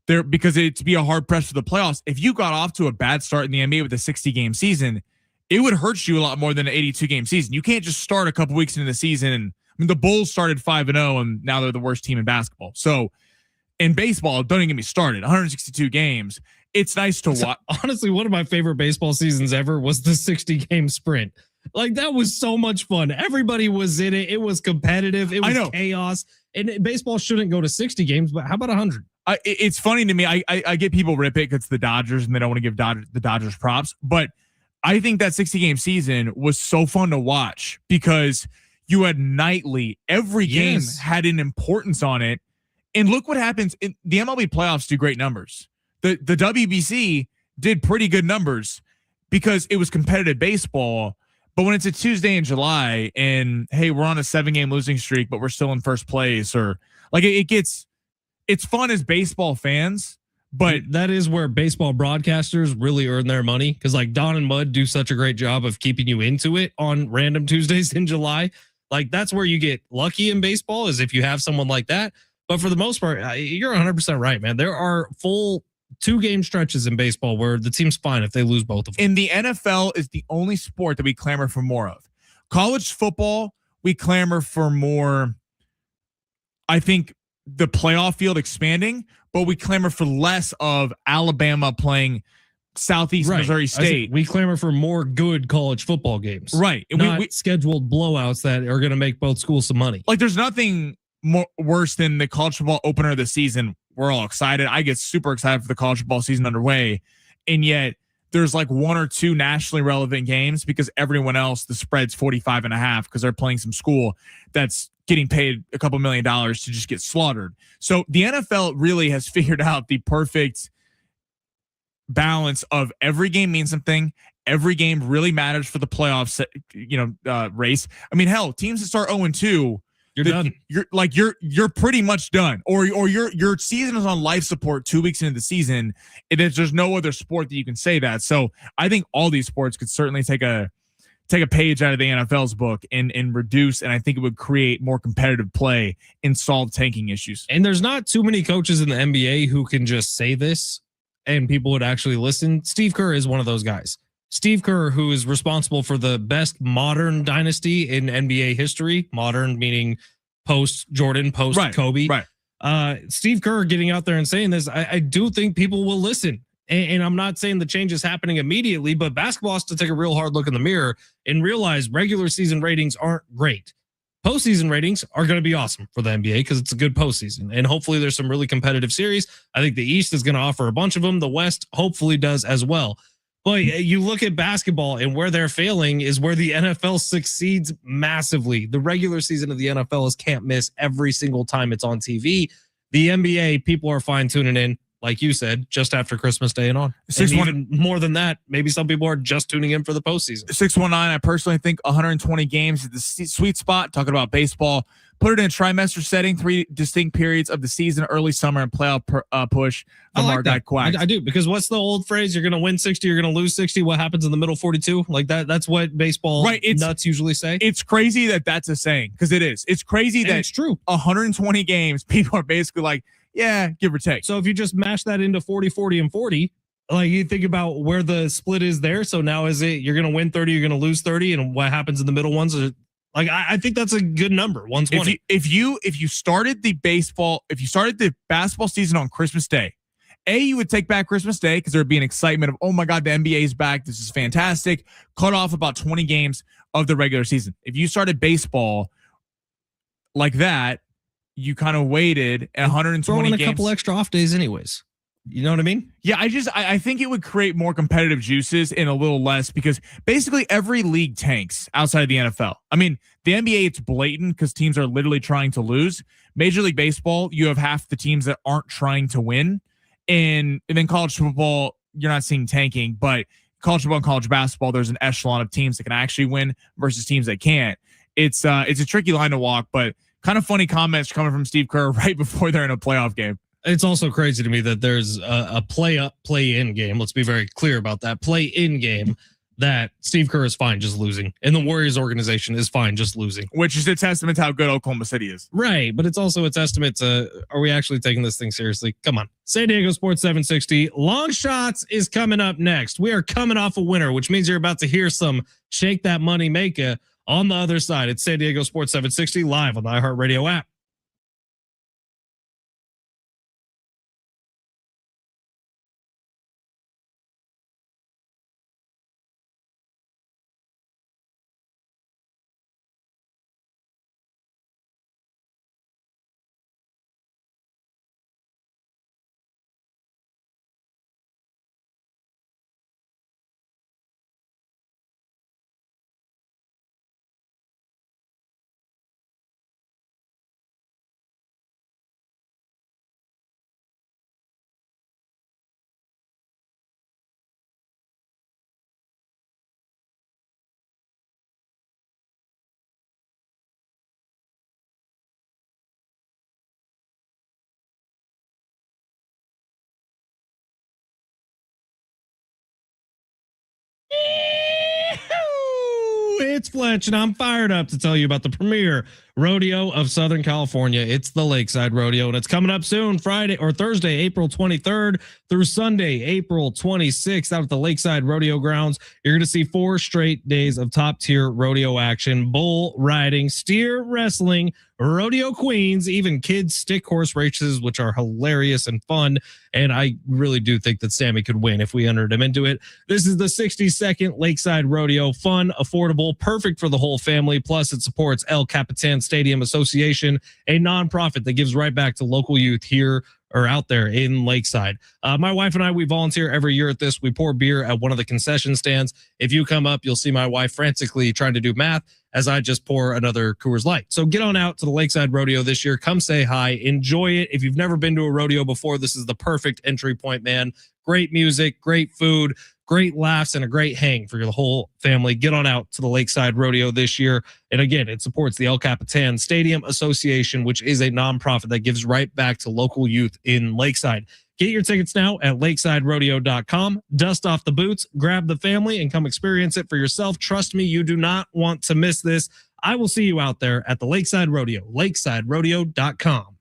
there because it'd be a hard press for the playoffs. If you got off to a bad start in the NBA with a 60-game season, it would hurt you a lot more than an 82-game season. You can't just start a couple weeks into the season. And I mean, the Bulls started 5-0 and now they're the worst team in basketball. So in baseball, don't even get me started. 162 games. It's nice to watch. Honestly, one of my favorite baseball seasons ever was the 60-game sprint. Like, that was so much fun. Everybody was in it. It was competitive. It was chaos. And baseball shouldn't go to 60 games, but how about 100? It's funny to me. I get people rip it because it's the Dodgers and they don't want to give the Dodgers props. But I think that 60-game season was so fun to watch because you had nightly. Every game had an importance on it. And look what happens. The MLB playoffs do great numbers. The WBC did pretty good numbers because it was competitive baseball. But when it's a Tuesday in July and, hey, we're on a 7-game losing streak, but we're still in first place, or like it's fun as baseball fans, but that is where baseball broadcasters really earn their money. Cause like Don and Mud do such a great job of keeping you into it on random Tuesdays in July. Like, that's where you get lucky in baseball, is if you have someone like that. But for the most part, you're 100% right, man. There are full 2-game stretches in baseball where the team's fine if they lose both of them. And the NFL is the only sport that we clamor for more of. College football, we clamor for more, I think, the playoff field expanding, but we clamor for less of Alabama playing Southeast Missouri State. We clamor for more good college football games. Right. And not scheduled blowouts that are going to make both schools some money. Like, there's nothing worse than the college football opener of the season. We're all excited. I get super excited for the college football season underway. And yet there's like 1 or 2 nationally relevant games because everyone else, the spread's 45.5 because they're playing some school that's getting paid a couple $1 million to just get slaughtered. So the NFL really has figured out the perfect balance of every game means something. Every game really matters for the playoffs, race. I mean, hell, teams that start 0-2, you're done. You're pretty much done, or your season is on life support 2 weeks into the season. There's no other sport that you can say that. So I think all these sports could certainly take a page out of the NFL's book and reduce, and I think it would create more competitive play and solve tanking issues. And there's not too many coaches in the NBA who can just say this and people would actually listen. Steve Kerr is one of those guys. Steve Kerr, who is responsible for the best modern dynasty in NBA history, modern meaning post Jordan, post Kobe. Right. Steve Kerr getting out there and saying this, I do think people will listen. And I'm not saying the change is happening immediately, but basketball has to take a real hard look in the mirror and realize regular season ratings aren't great. Postseason ratings are going to be awesome for the NBA because it's a good postseason. And hopefully there's some really competitive series. I think the East is going to offer a bunch of them. The West hopefully does as well. But you look at basketball and where they're failing is where the NFL succeeds massively. The regular season of the NFL is can't miss every single time it's on TV. The NBA, people are fine tuning in. like you said, just after Christmas Day and on. And even more than that, maybe some people are just tuning in for the postseason. 619, I personally think 120 games is the sweet spot. Talking about baseball, put it in a trimester setting, 3 distinct periods of the season, early summer and playoff push from our guy Quack. I do, because what's the old phrase? You're going to win 60, you're going to lose 60. What happens in the middle 42? Like that's what baseball nuts usually say. It's crazy that that's a saying, because it is. It's crazy that it's true. 120 games, people are basically like, yeah, give or take. So if you just mash that into 40, 40, and 40, like you think about where the split is there. So now is it you're going to win 30, you're going to lose 30, and what happens in the middle ones are like I think that's a good number. 120. If you started the basketball season on Christmas Day, you would take back Christmas Day because there would be an excitement of, oh my God, the NBA is back. This is fantastic. Cut off about 20 games of the regular season. If you started baseball like that, you kind of waited at 120 throw in a games. Couple extra off days anyways. You know what I mean? Yeah, I think it would create more competitive juices and a little less, because basically every league tanks outside of the NFL. I mean, the NBA, it's blatant because teams are literally trying to lose. Major League Baseball, you have half the teams that aren't trying to win. And then college football, you're not seeing tanking, but college football and college basketball, there's an echelon of teams that can actually win versus teams that can't. It's a tricky line to walk, but kind of funny comments coming from Steve Kerr right before they're in a playoff game. It's also crazy to me that there's a play-in game. Let's be very clear about that. Play-in game that Steve Kerr is fine just losing. And the Warriors organization is fine just losing. Which is a testament to how good Oklahoma City is. Right, but it's also a testament to, are we actually taking this thing seriously? Come on. San Diego Sports 760. Long Shots is coming up next. We are coming off a winner, which means you're about to hear some Shake That Money Maker on the other side. It's San Diego Sports 760 live on the iHeartRadio app. It's Fletch, and I'm fired up to tell you about the premier rodeo of Southern California. It's the Lakeside Rodeo, and it's coming up soon, Friday or Thursday, April 23rd through Sunday, April 26th, out at the Lakeside Rodeo Grounds. You're going to see 4 straight days of top-tier rodeo action, bull riding, steer wrestling, rodeo queens, even kids stick horse races, which are hilarious and fun. And I really do think that Sammy could win if we entered him into it. This is the 62nd Lakeside Rodeo. Fun, affordable, perfect for the whole family. Plus, it supports El Capitan Stadium Association, a nonprofit that gives right back to local youth here or out there in Lakeside. My wife and I, we volunteer every year at this. We pour beer at one of the concession stands. If you come up, you'll see my wife frantically trying to do math as I just pour another Coors Light. So get on out to the Lakeside Rodeo this year. Come say hi. Enjoy it. If you've never been to a rodeo before, this is the perfect entry point, man. Great music, great food, great laughs, and a great hang for the whole family. Get on out to the Lakeside Rodeo this year. And again, it supports the El Capitan Stadium Association, which is a nonprofit that gives right back to local youth in Lakeside. Get your tickets now at lakesiderodeo.com. Dust off the boots, grab the family, and come experience it for yourself. Trust me, you do not want to miss this. I will see you out there at the Lakeside Rodeo, lakesiderodeo.com.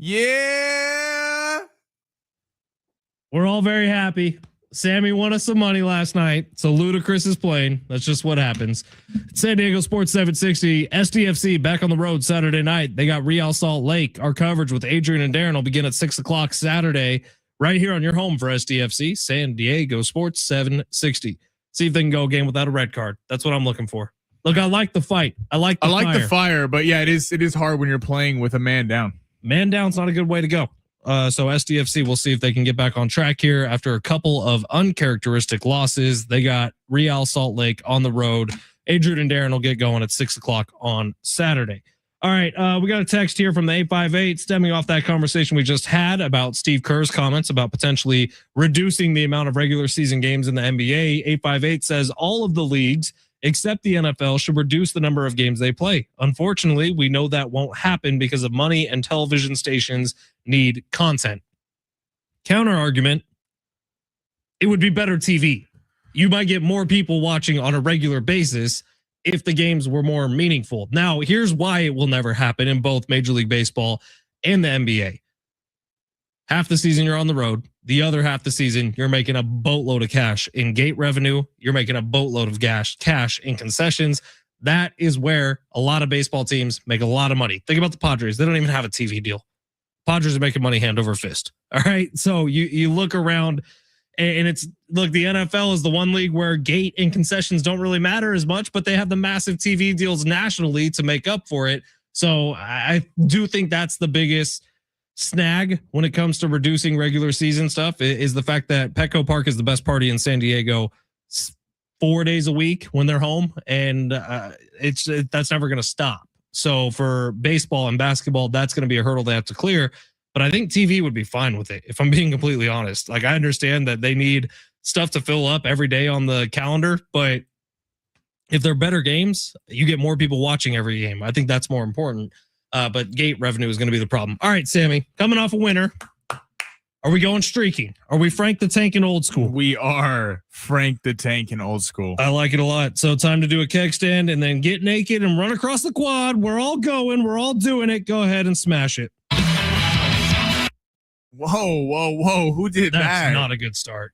Yeah. We're all very happy. Sammy won us some money last night, so Ludacris is playing. That's just what happens. San Diego Sports 760, SDFC back on the road Saturday night. They got Real Salt Lake. Our coverage with Adrian and Darren will begin at 6 o'clock Saturday, right here on your home for SDFC, San Diego Sports 760. See if they can go a game without a red card. That's what I'm looking for. Look, I like the fight. I like the fire, but yeah, it is hard when you're playing with a man down. Man down's not a good way to go. So SDFC, we'll see if they can get back on track here after a couple of uncharacteristic losses. They got Real Salt Lake on the road. Adrian and Darren will get going at 6 o'clock on Saturday. All right, we got a text here from the 858 stemming off that conversation we just had about Steve Kerr's comments about potentially reducing the amount of regular season games in the NBA. 858 says all of the leagues except the NFL should reduce the number of games they play. Unfortunately, we know that won't happen because of money and television stations need content. Counter argument, it would be better TV. You might get more people watching on a regular basis if the games were more meaningful. Now, here's why it will never happen in both Major League Baseball and the NBA. Half the season you're on the road. The other half the season, you're making a boatload of cash in gate revenue. You're making a boatload of cash in concessions. That is where a lot of baseball teams make a lot of money. Think about the Padres. They don't even have a TV deal. Padres are making money hand over fist. All right. So you look around and look, the NFL is the one league where gate and concessions don't really matter as much, but they have the massive TV deals nationally to make up for it. So I do think that's the biggest snag when it comes to reducing regular season stuff is the fact that Petco Park is the best party in San Diego 4 days a week when they're home. And that's never going to stop. So for baseball and basketball, that's going to be a hurdle they have to clear. But I think TV would be fine with it, if I'm being completely honest. Like, I understand that they need stuff to fill up every day on the calendar, but if they're better games, you get more people watching every game. I think that's more important. But gate revenue is going to be the problem. All right, Sammy, coming off a winner. Are we going streaking? Are we Frank the Tank and old school? We are Frank the Tank and old school. I like it a lot. So time to do a keg stand and then get naked and run across the quad. We're all going. We're all doing it. Go ahead and smash it. Whoa. Who did that? That's not a good start.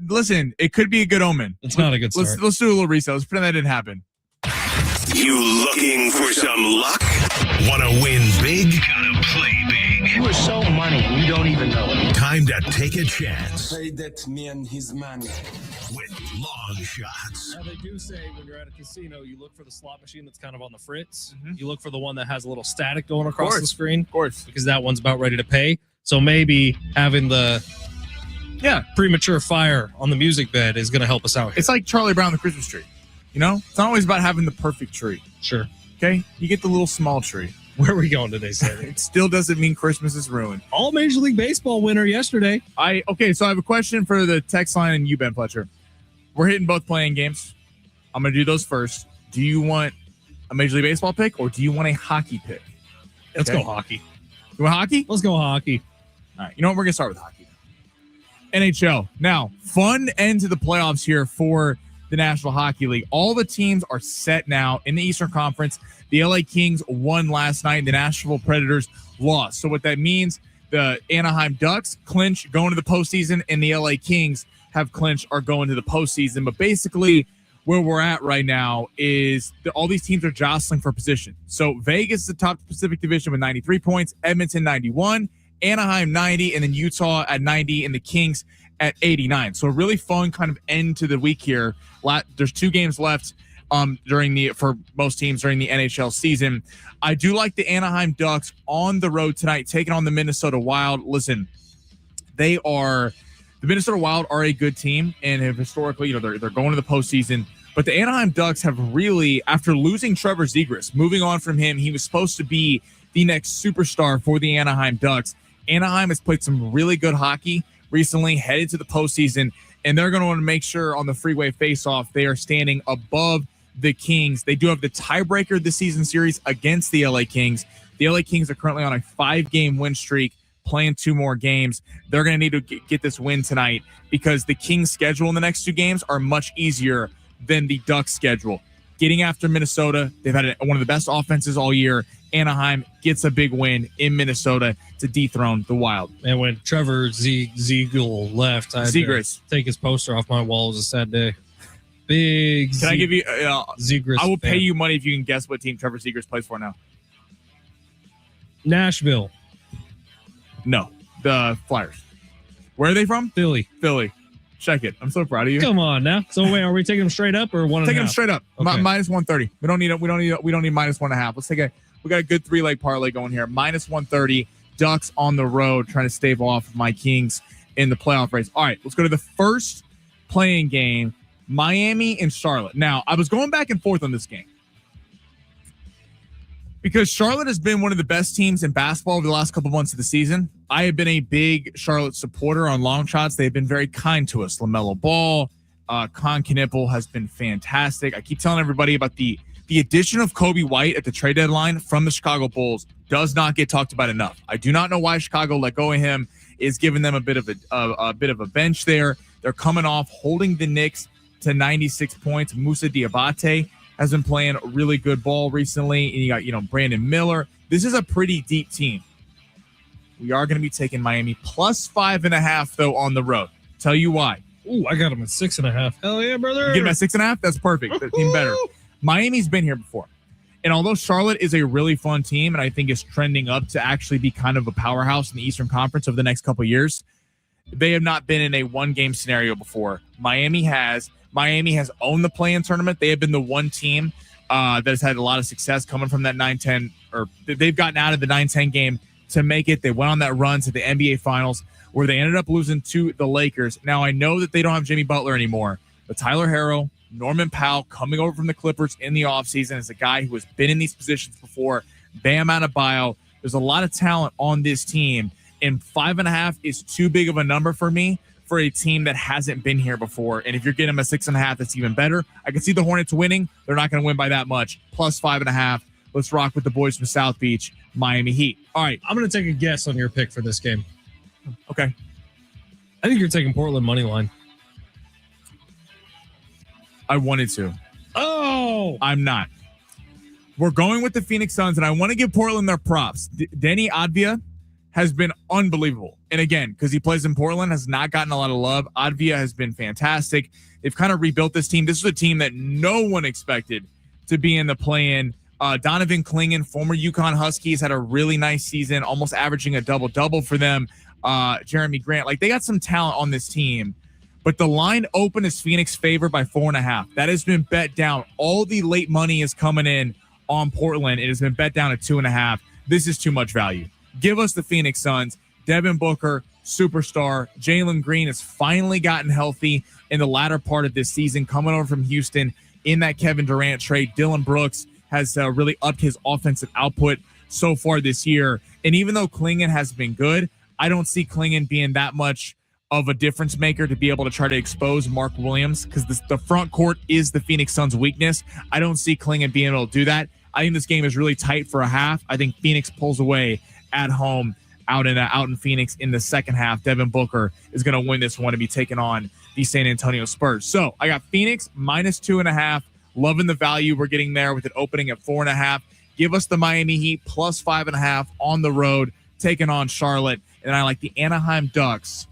Listen, it could be a good omen. It's not a good start. Let's do a little reset. Let's pretend that didn't happen. You looking for some luck? Want to win big? Gotta play big. You are so money, you don't even know it. Time to take a chance Say that me and his man. with long shots. Now, they do say when you're at a casino, you look for the slot machine that's kind of on the fritz. Mm-hmm. You look for the one that has a little static going across the screen. Of course. Because that one's about ready to pay. So maybe having the premature fire on the music bed is going to help us out here. It's like Charlie Brown, the Christmas tree. You know, it's not always about having the perfect tree. Sure. Okay. You get the little small tree. Where are we going today, Sammy? It still doesn't mean Christmas is ruined. All Major League Baseball winner yesterday. So I have a question for the text line and you, Ben Fletcher. We're hitting both playing games. I'm going to do those first. Do you want a Major League Baseball pick or do you want a hockey pick? Let's go hockey. You want hockey? Let's go hockey. All right. You know what? We're going to start with hockey. NHL. Now, fun end to the playoffs here for the National Hockey League. All the teams are set now in the Eastern Conference. The LA Kings won last night. The Nashville Predators lost. So what that means, the Anaheim Ducks clinch going to the postseason, and the LA Kings have clinched are going to the postseason. But basically, where we're at right now is all these teams are jostling for position. So Vegas is the top Pacific Division with 93 points, Edmonton 91, Anaheim 90, and then Utah at 90, and the Kings at 89. So a really fun kind of end to the week here. There's 2 games left for most teams during the NHL season. I do like the Anaheim Ducks on the road tonight, taking on the Minnesota Wild. Listen, the Minnesota Wild are a good team and have historically, they're going to the postseason. But the Anaheim Ducks have really, after losing Trevor Zegras, moving on from him, he was supposed to be the next superstar for the Anaheim Ducks. Anaheim has played some really good hockey recently, headed to the postseason, and they're going to want to make sure on the freeway face-off they are standing above the Kings. They do have the tiebreaker this season series against the LA Kings. The LA Kings are currently on a 5-game win streak, playing 2 more games. They're going to need to get this win tonight because the Kings' schedule in the next 2 games are much easier than the Ducks' schedule. getting after Minnesota. They've had one of the best offenses all year. Anaheim gets a big win in Minnesota to dethrone the Wild. And when Trevor Ziegel left, I had to take his poster off my wall. It was a sad day. Can I give you? Zegras I will fan. pay you money if you can guess what team Trevor Zegras plays for now. Nashville. No, the Flyers. Where are they from? Philly. Check it. I'm so proud of you. Come on now. So wait, are we taking them straight up or one? Taking them straight up. Okay. Minus 130. We don't need minus 1.5. Let's take a. We got a good 3-leg parlay going here. Minus 130. Ducks on the road trying to stave off my Kings in the playoff race. All right, let's go to the first playing game. Miami and Charlotte. Now, I was going back and forth on this game because Charlotte has been one of the best teams in basketball over the last couple months of the season. I have been a big Charlotte supporter on long shots. They've been very kind to us. LaMelo Ball, Con Knipple has been fantastic. I keep telling everybody about the addition of Kobe White at the trade deadline from the Chicago Bulls does not get talked about enough. I do not know why Chicago let go of him. Is giving them a bit of a bench there. They're coming off holding the Knicks to 96 points. Moussa Diabate has been playing really good ball recently. And you got, Brandon Miller. This is a pretty deep team. We are going to be taking Miami plus 5.5 though on the road. Tell you why. Ooh, I got them at 6.5. Hell yeah, brother. You get them at 6.5? That's perfect. Even better. Miami's been here before. And although Charlotte is a really fun team and I think is trending up to actually be kind of a powerhouse in the Eastern Conference over the next couple of years, they have not been in a one-game scenario before. Miami has owned the play-in tournament. They have been the one team that has had a lot of success coming from that 9-10, or they've gotten out of the 9-10 game to make it. They went on that run to the NBA Finals where they ended up losing to the Lakers. Now, I know that they don't have Jimmy Butler anymore, but Tyler Herro, Norman Powell coming over from the Clippers in the offseason is a guy who has been in these positions before. Bam Adebayo. There's a lot of talent on this team, and 5.5 is too big of a number for me for a team that hasn't been here before. And if you're getting them at 6.5, that's even better. I can see the Hornets winning. They're not going to win by that much. Plus 5.5. Let's rock with the boys from South Beach, Miami Heat. All right. I'm going to take a guess on your pick for this game. Okay. I think you're taking Portland money line. I wanted to. Oh! I'm not. We're going with the Phoenix Suns, and I want to give Portland their props. Denny Advia has been unbelievable. And again, because he plays in Portland, has not gotten a lot of love. Advia has been fantastic. They've kind of rebuilt this team. This is a team that no one expected to be in the play-in. Donovan Clingan, former UConn Huskies, had a really nice season, almost averaging a double-double for them. Jeremy Grant. They got some talent on this team. But the line open is Phoenix favored by 4.5. That has been bet down. All the late money is coming in on Portland. It has been bet down at 2.5. This is too much value. Give us the Phoenix Suns. Devin Booker, superstar. Jalen Green has finally gotten healthy in the latter part of this season, coming over from Houston in that Kevin Durant trade. Dylan Brooks has really upped his offensive output so far this year. And even though Clingan has been good, I don't see Clingan being that much of a difference maker to be able to try to expose Mark Williams, because the front court is the Phoenix Suns' weakness. I don't see Clingan being able to do that. I think this game is really tight for a half. I think Phoenix pulls away at home out in Phoenix in the second half. Devin Booker is going to win this one and be taking on the San Antonio Spurs. So I got Phoenix minus 2.5. Loving the value we're getting there with it opening at 4.5. Give us the Miami Heat plus 5.5 on the road, taking on Charlotte. And I like the Anaheim Ducks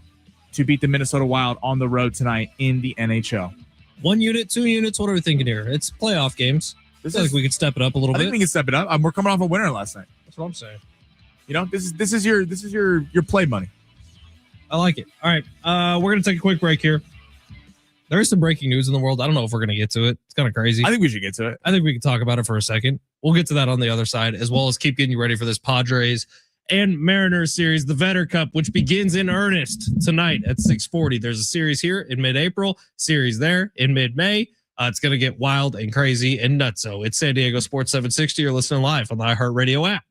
to beat the Minnesota Wild on the road tonight in the NHL. 1 unit, 2 units. What are we thinking here? It's playoff games. I feel like we could step it up a little bit. I think we can step it up. We're coming off a winner last night. That's what I'm saying. This is your play money. I like it. All right. We're going to take a quick break here. There is some breaking news in the world. I don't know if we're going to get to it. It's kind of crazy. I think we should get to it. I think we can talk about it for a second. We'll get to that on the other side, as well as keep getting you ready for this Padres and Mariners series, the VEDDER Cup, which begins in earnest tonight at 6:40. There's a series here in mid-April, series there in mid-May. It's going to get wild and crazy and nutso. It's San Diego Sports 760. You're listening live on the iHeartRadio app.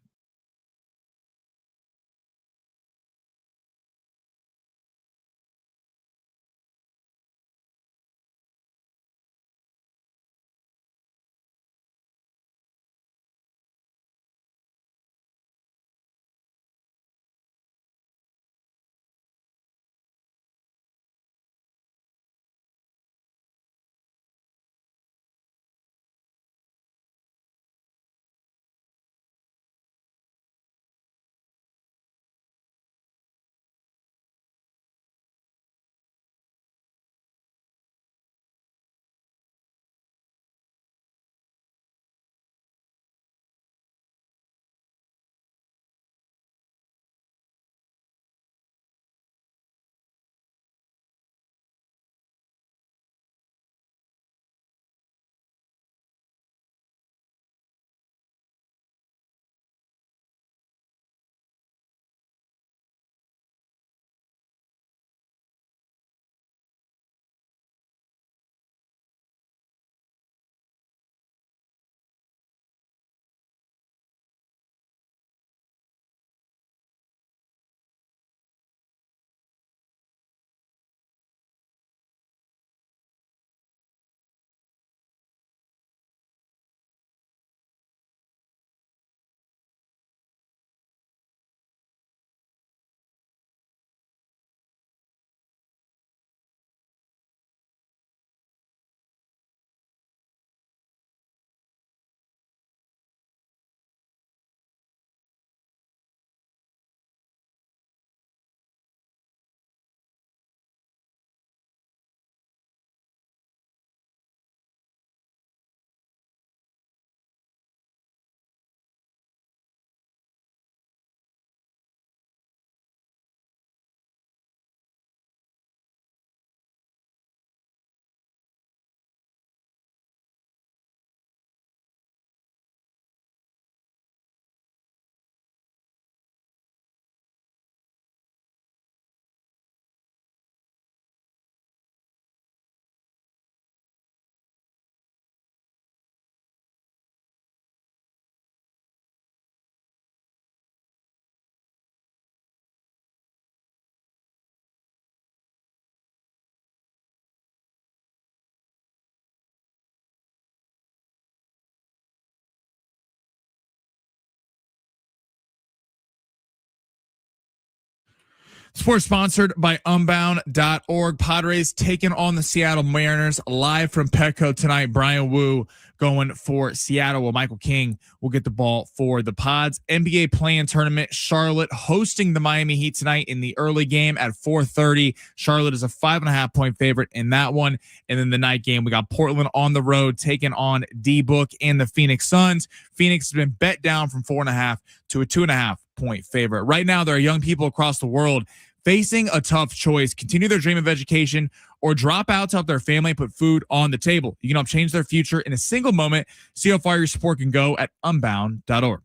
Sports sponsored by Unbound.org. Padres taking on the Seattle Mariners live from Petco tonight. Brian Wu going for Seattle, while Michael King will get the ball for the Pods. NBA play-in tournament, Charlotte hosting the Miami Heat tonight in the early game at 4:30. Charlotte is a 5.5 point favorite in that one. And then the night game, we got Portland on the road taking on D-Book and the Phoenix Suns. Phoenix has been bet down from 4.5 to a 2.5 point favorite. Right now, there are young people across the world facing a tough choice: continue their dream of education or drop out to help their family and put food on the table. You can help change their future in a single moment. See how far your support can go at Unbound.org.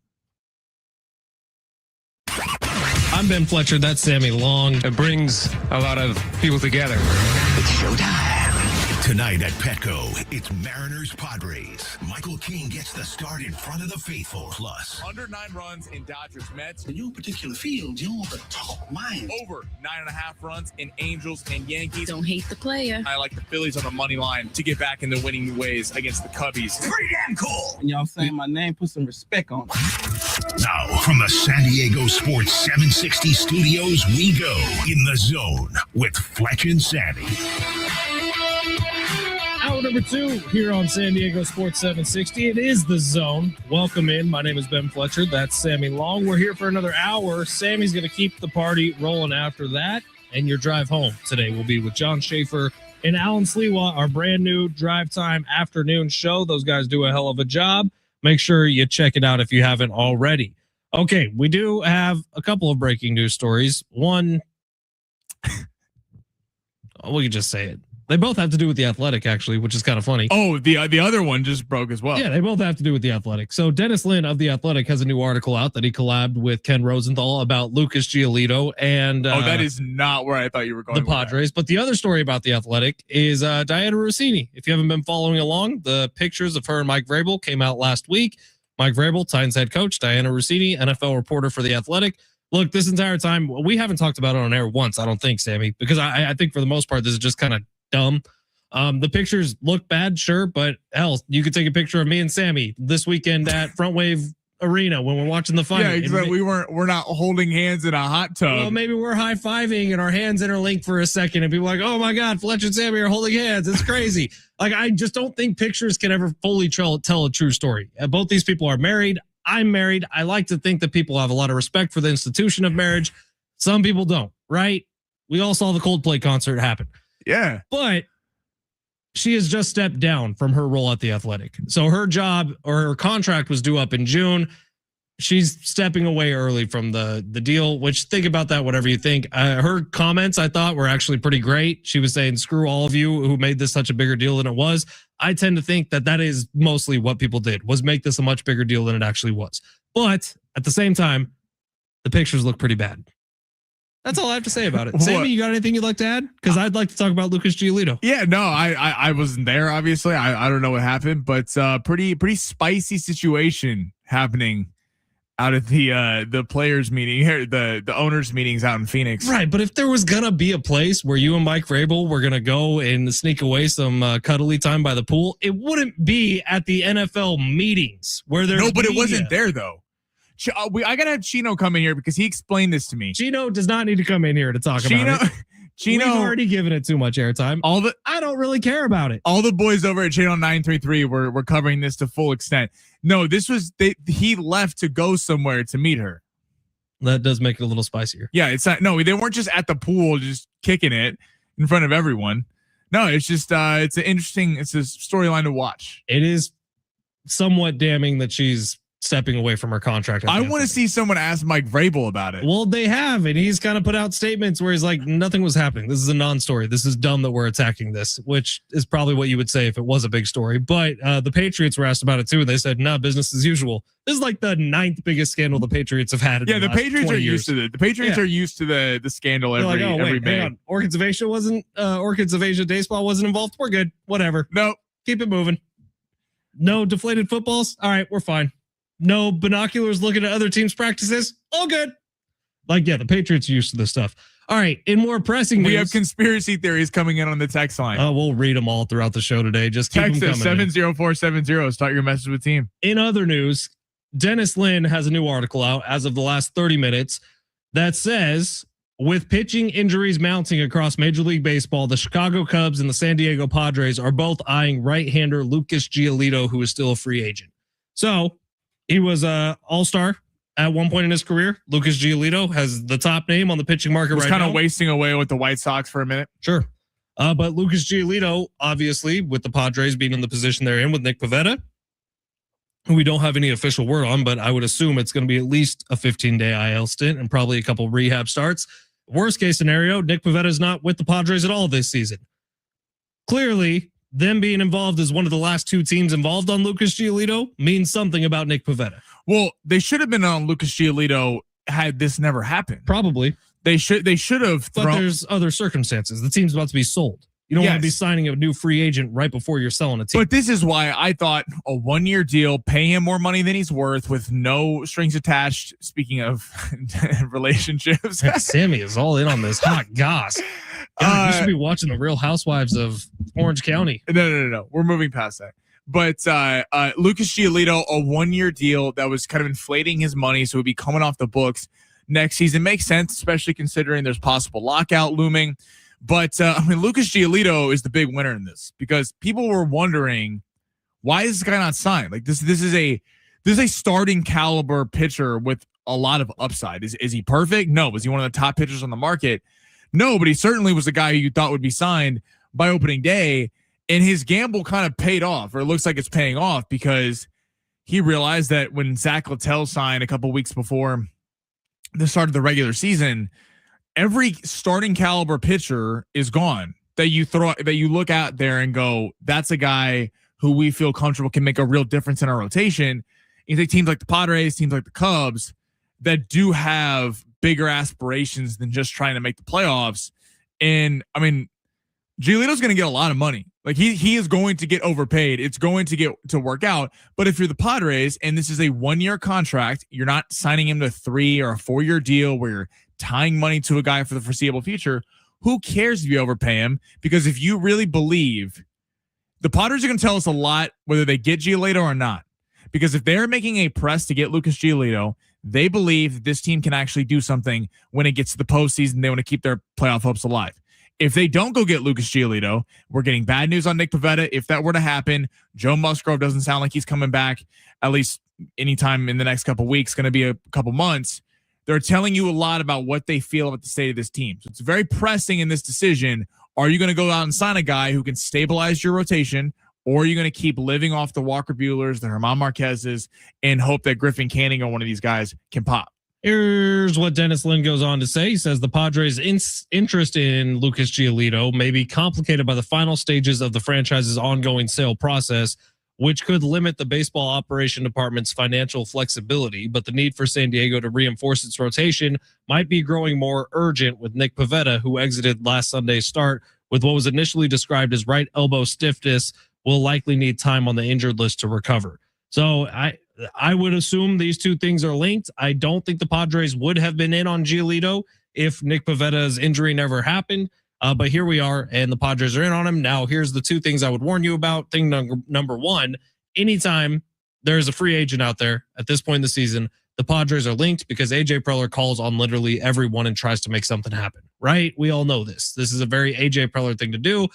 I'm Ben Fletcher. That's Sammy Long. It brings a lot of people together. It's showtime. Tonight at Petco, it's Mariners Padres. Michael King gets the start in front of the faithful. Plus, Under 9 runs in Dodgers Mets. In your particular field, you're the top mind. Over 9.5 runs in Angels and Yankees. Don't hate the player. I like the Phillies on the money line to get back in the winning ways against the Cubbies. pretty damn cool. When y'all saying my name, put some respect on it. Now, from the San Diego Sports 760 studios, we go in the zone with Fletch and Sammy. Hour number 2 here on San Diego Sports 760. It is The Zone. Welcome in. My name is Ben Fletcher. That's Sammy Long. We're here for another hour. Sammy's going to keep the party rolling after that. And your drive home today will be with John Schaefer and Alan Sliwa, our brand new drive time afternoon show. Those guys do a hell of a job. Make sure you check it out if you haven't already. Okay, we do have a couple of breaking news stories. One, we can just say it. They both have to do with The Athletic, actually, which is kind of funny. Oh, the other one just broke as well. Yeah, they both have to do with The Athletic. So Dennis Lin of The Athletic has a new article out that he collabed with Ken Rosenthal about Lucas Giolito and that is not where I thought you were going. the Padres. But the other story about The Athletic is Diana Rossini. If you haven't been following along, the pictures of her and Mike Vrabel came out last week. Mike Vrabel, Titans head coach, Diana Rossini, NFL reporter for The Athletic. Look, this entire time, we haven't talked about it on air once, I don't think, Sammy, because I think for the most part, this is just kind of dumb. The pictures look bad, sure, but hell, you could take a picture of me and Sammy this weekend at Front Wave Arena when we're watching the final. Yeah, exactly. We're not holding hands in a hot tub. Well, maybe we're high-fiving and our hands interlink for a second and people are like, oh my God, Fletch and Sammy are holding hands. It's crazy. Like, I just don't think pictures can ever fully tell a true story. Both these people are married. I'm married. I like to think that people have a lot of respect for the institution of marriage. Some people don't, right? We all saw the Coldplay concert happen. Yeah. But she has just stepped down from her role at The Athletic. So her job or her contract was due up in June. She's stepping away early from the deal, which think about that, whatever you think. Her comments, I thought, were actually pretty great. She was saying, screw all of you who made this such a bigger deal than it was. I tend to think that is mostly what people did, was make this a much bigger deal than it actually was. But at the same time, the pictures look pretty bad. That's all I have to say about it. Sammy, you got anything you'd like to add? Because I'd like to talk about Lucas Giolito. Yeah, no, I wasn't there, obviously. I don't know what happened, but pretty spicy situation happening out of the players meeting here, the owners meetings out in Phoenix. Right, but if there was gonna be a place where you and Mike Vrabel were gonna go and sneak away some cuddly time by the pool, it wouldn't be at the NFL meetings where there's no, but media. it wasn't there though. I gotta have Chino come in here because he explained this to me. Chino does not need to come in here to talk about it. Chino, we've already given it too much airtime. I don't really care about it. All the boys over at Channel 933 were covering this to full extent. No, this was he left to go somewhere to meet her. That does make it a little spicier. Yeah, it's not. No, they weren't just at the pool just kicking it in front of everyone. No, it's just it's a storyline to watch. It is somewhat damning that she's stepping away from her contract. I want to see someone ask Mike Vrabel about it. Well, they have, and he's kind of put out statements where he's like, nothing was happening. This is a non-story. This is dumb that we're attacking this, which is probably what you would say if it was a big story. But the Patriots were asked about it too. They said, nah, business as usual. This is like the 9th biggest scandal the Patriots have had. Yeah, the Patriots are used to it. The Patriots are used to the scandal every May. Hang on. Orchids of Asia Day Spa wasn't involved. We're good. Whatever. No, keep it moving. No deflated footballs. All right, we're fine. No binoculars looking at other teams' practices. All good. Like, yeah, the Patriots are used to this stuff. All right. In more pressing news, we have conspiracy theories coming in on the text line. We'll read them all throughout the show today. Just keep text them us coming 70470. Start your message with team. In other news, Dennis Lin has a new article out as of the last 30 minutes that says With pitching injuries mounting across Major League Baseball, the Chicago Cubs and the San Diego Padres are both eyeing right-hander Lucas Giolito, who is still a free agent. So he was an all-star at one point in his career. Lucas Giolito has the top name on the pitching market right now. Kind of wasting away with the White Sox for a minute. Sure. But Lucas Giolito, obviously, with the Padres being in the position they're in with Nick Pivetta, who we don't have any official word on, but I would assume it's going to be at least a 15-day IL stint and probably a couple rehab starts. Worst case scenario, Nick Pivetta is not with the Padres at all this season. Clearly, them being involved as one of the last two teams involved on Lucas Giolito means something about Nick Pivetta. Well, they should have been on Lucas Giolito had this never happened. Probably. They should have. But there's other circumstances. The team's about to be sold. You don't want to be signing a new free agent right before you're selling a team. But this is why I thought a 1-year deal, pay him more money than he's worth with no strings attached. Speaking of relationships. Sammy is all in on this hot goss. God, you should be watching the Real Housewives of Orange County. No. We're moving past that. But Lucas Giolito, a 1-year deal that was kind of inflating his money, so he'd be coming off the books next season. Makes sense, especially considering there's possible lockout looming. But Lucas Giolito is the big winner in this because people were wondering, why is this guy not signed? Like this is a starting caliber pitcher with a lot of upside. Is he perfect? No. Was he one of the top pitchers on the market? No, but he certainly was a guy who you thought would be signed by opening day. And his gamble kind of paid off, or it looks like it's paying off, because he realized that when Zach Littell signed a couple weeks before the start of the regular season, every starting caliber pitcher is gone that you look out there and go, that's a guy who we feel comfortable can make a real difference in our rotation. You think teams like the Padres, teams like the Cubs that do have bigger aspirations than just trying to make the playoffs. And I mean, Giolito's going to get a lot of money. Like he is going to get overpaid. It's going to get to work out. But if you're the Padres and this is a 1-year contract, you're not signing him to a 3 or a 4-year deal where you're tying money to a guy for the foreseeable future. Who cares if you overpay him? Because if you really believe, the Padres are going to tell us a lot whether they get Giolito or not. Because if they're making a press to get Lucas Giolito, they believe that this team can actually do something when it gets to the postseason. They want to keep their playoff hopes alive. If they don't go get Lucas Giolito, we're getting bad news on Nick Pivetta. If that were to happen, Joe Musgrove doesn't sound like he's coming back, at least anytime in the next couple weeks, going to be a couple months. They're telling you a lot about what they feel about the state of this team. So it's very pressing in this decision. Are you going to go out and sign a guy who can stabilize your rotation, or are you going to keep living off the Walker Buehlers, the Herman Marquezes, and hope that Griffin Canning or one of these guys can pop? Here's what Dennis Lin goes on to say. He says the Padres' interest in Lucas Giolito may be complicated by the final stages of the franchise's ongoing sale process, which could limit the baseball operation department's financial flexibility. But the need for San Diego to reinforce its rotation might be growing more urgent with Nick Pivetta, who exited last Sunday's start with what was initially described as right elbow stiffness, will likely need time on the injured list to recover. So I would assume these two things are linked. I don't think the Padres would have been in on Giolito if Nick Pivetta's injury never happened. But here we are, and the Padres are in on him. Now, here's the two things I would warn you about. Thing number one, anytime there's a free agent out there at this point in the season, the Padres are linked because AJ Preller calls on literally everyone and tries to make something happen, right? We all know this. This is a very AJ Preller thing to do.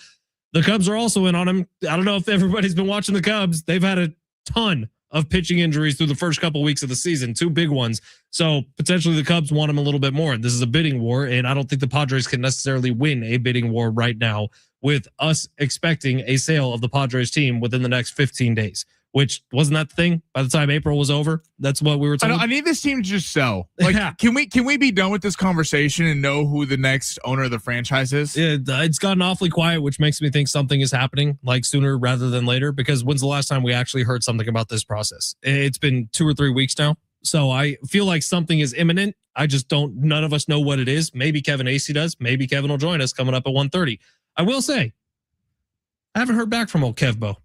The Cubs are also in on him. I don't know if everybody's been watching the Cubs. They've had a ton of pitching injuries through the first couple of weeks of the season, 2 big ones. So potentially the Cubs want him a little bit more. This is a bidding war, and I don't think the Padres can necessarily win a bidding war right now with us expecting a sale of the Padres team within the next 15 days, which wasn't that the thing by the time April was over. That's what we were told. I need this team to just sell. Like, yeah. Can we be done with this conversation and know who the next owner of the franchise is? It's gotten awfully quiet, which makes me think something is happening like sooner rather than later, because when's the last time we actually heard something about this process? It's been 2 or 3 weeks now. So I feel like something is imminent. None of us know what it is. Maybe Kevin Acee does. Maybe Kevin will join us coming up at 1:30. I will say, I haven't heard back from old Kevbo.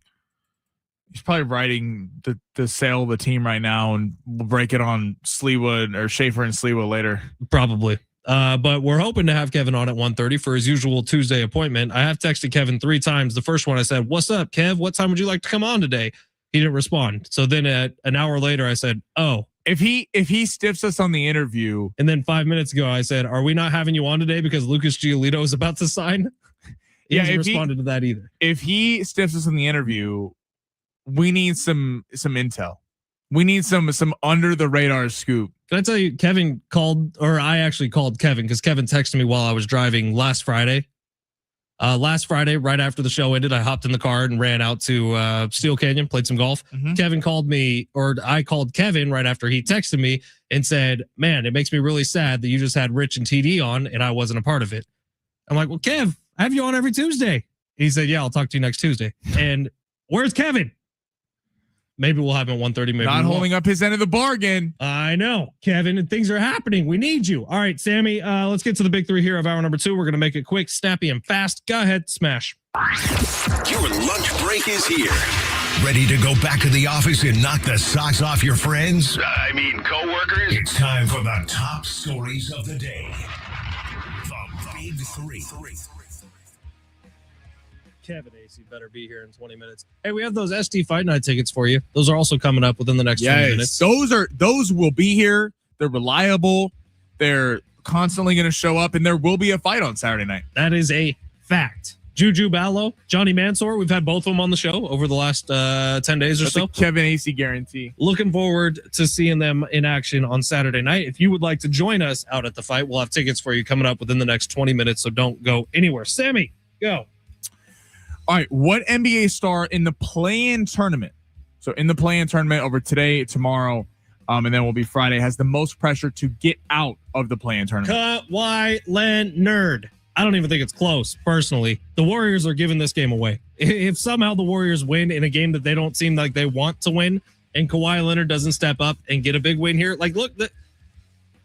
He's probably writing the sale of the team right now, and we'll break it on Sleewood or Schaefer and Sleewood later. Probably. But we're hoping to have Kevin on at 1:30 for his usual Tuesday appointment. I have texted Kevin 3 times. The first one I said, "What's up, Kev? What time would you like to come on today?" He didn't respond. So then an hour later I said, "Oh, If he stiffs us on the interview, And then 5 minutes ago, I said, "Are we not having you on today because Lucas Giolito is about to sign?" He hasn't responded to that either. If he stiffs us in the interview, we need some intel. We need some under the radar scoop. Can I tell you, Kevin called, or I actually called Kevin because Kevin texted me while I was driving last Friday. Last Friday, right after the show ended, I hopped in the car and ran out to Steel Canyon, played some golf. Mm-hmm. Kevin called me, or I called Kevin right after he texted me and said, "Man, it makes me really sad that you just had Rich and TD on and I wasn't a part of it." I'm like, "Well, Kev, I have you on every Tuesday." He said, "Yeah, I'll talk to you next Tuesday." And where's Kevin? Maybe we'll have him at 1:30. Maybe not holding up his end of the bargain. I know, Kevin, and things are happening. We need you. All right, Sammy, let's get to the big three here of hour number 2. We're going to make it quick, snappy, and fast. Go ahead, smash. Your lunch break is here. Ready to go back to the office and knock the socks off your friends? I mean, coworkers? It's time for the top stories of the day. The Big Three. Kevin Acee better be here in 20 minutes. Hey, we have those SD Fight Night tickets for you. Those are also coming up within the next 20 minutes. Those will be here. They're reliable. They're constantly going to show up, and there will be a fight on Saturday night. That is a fact. Juju Ballo, Johnny Mansour, we've had both of them on the show over the last 10 days or That's so. a Kevin Acee guarantee. Looking forward to seeing them in action on Saturday night. If you would like to join us out at the fight, we'll have tickets for you coming up within the next 20 minutes, so don't go anywhere. Sammy, go. All right, what NBA star in the play-in tournament, so in the play-in tournament over today, tomorrow, and then will be Friday, has the most pressure to get out of the play-in tournament? Kawhi Leonard. I don't even think it's close, personally. The Warriors are giving this game away. If somehow the Warriors win in a game that they don't seem like they want to win, and Kawhi Leonard doesn't step up and get a big win here, like, look,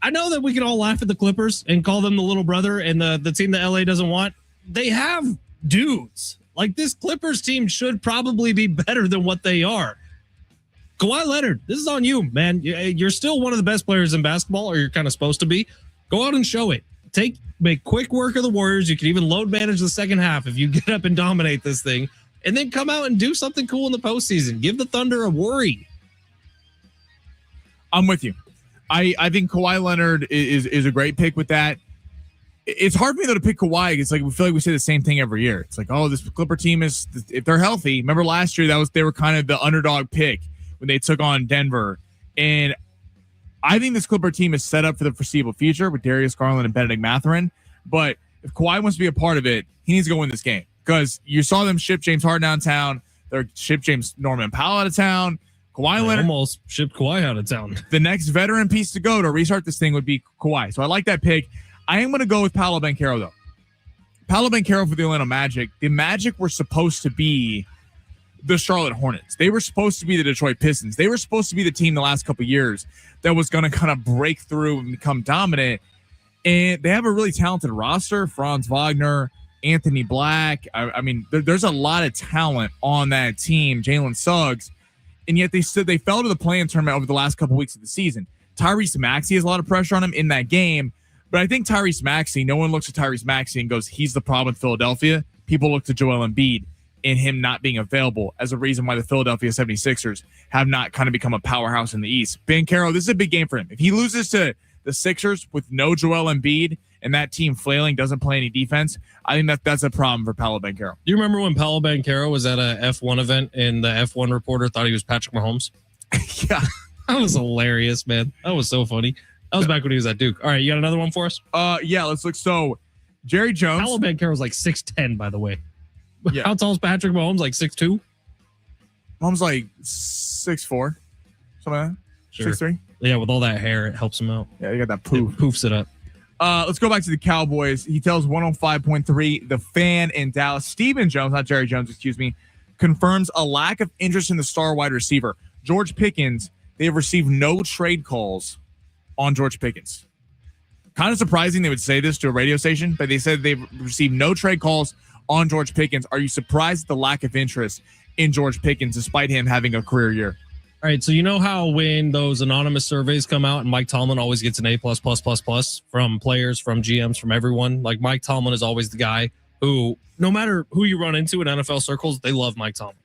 I know that we can all laugh at the Clippers and call them the little brother and the team that LA doesn't want. They have dudes. Like, this Clippers team should probably be better than what they are. Kawhi Leonard, this is on you, man. You're still one of the best players in basketball, or you're kind of supposed to be. Go out and show it. Make quick work of the Warriors. You can even load manage the second half if you get up and dominate this thing, and then come out and do something cool in the postseason. Give the Thunder a worry. I'm with you. I think Kawhi Leonard is a great pick with that. It's hard for me though to pick Kawhi. It's like we feel like we say the same thing every year. It's like, oh, this Clipper team is, if they're healthy. Remember last year they were kind of the underdog pick when they took on Denver, and I think this Clipper team is set up for the foreseeable future with Darius Garland and Benedict Mathurin. But if Kawhi wants to be a part of it, he needs to go win this game, because you saw them ship James Harden downtown. They're shipped James Norman Powell out of town. Kawhi Leonard almost shipped Kawhi out of town. The next veteran piece to go to restart this thing would be Kawhi. So I like that pick. I am going to go with Paolo Banchero, though. Paolo Banchero for the Orlando Magic. The Magic were supposed to be the Charlotte Hornets. They were supposed to be the Detroit Pistons. They were supposed to be the team the last couple of years that was going to kind of break through and become dominant. And they have a really talented roster. Franz Wagner, Anthony Black. I mean, there's a lot of talent on that team. Jalen Suggs. And yet they fell to the play-in tournament over the last couple of weeks of the season. Tyrese Maxey has a lot of pressure on him in that game. But I think Tyrese Maxey, no one looks at Tyrese Maxey and goes, he's the problem in Philadelphia. People look to Joel Embiid and him not being available as a reason why the Philadelphia 76ers have not kind of become a powerhouse in the East. Banchero, this is a big game for him. If he loses to the Sixers with no Joel Embiid and that team flailing, doesn't play any defense, I think that's a problem for Paolo Banchero. Do you remember when Paolo Banchero was at a F1 event and the F1 reporter thought he was Patrick Mahomes? Yeah. That was hilarious, man. That was so funny. That was back when he was at Duke. All right, you got another one for us? Yeah, let's look. So, Jerry Jones. Paolo Banchero's like 6'10", by the way. Yeah. How tall is Patrick Mahomes? Like 6'2"? Mahomes like 6'4", something like that. Sure. 6'3". Yeah, with all that hair, it helps him out. Yeah, you got that poof. It poofs it up. Let's go back to the Cowboys. He tells 105.3, The Fan in Dallas. Stephen Jones, not Jerry Jones, excuse me, confirms a lack of interest in the star wide receiver. George Pickens, they have received no trade calls on George Pickens. Kind of surprising they would say this to a radio station, but they said they've received no trade calls on George Pickens. Are you surprised at the lack of interest in George Pickens despite him having a career year? All right, so you know how when those anonymous surveys come out and Mike Tomlin always gets an A+++ from players, from GMs, from everyone? Like, Mike Tomlin is always the guy who, no matter who you run into in NFL circles, they love Mike Tomlin.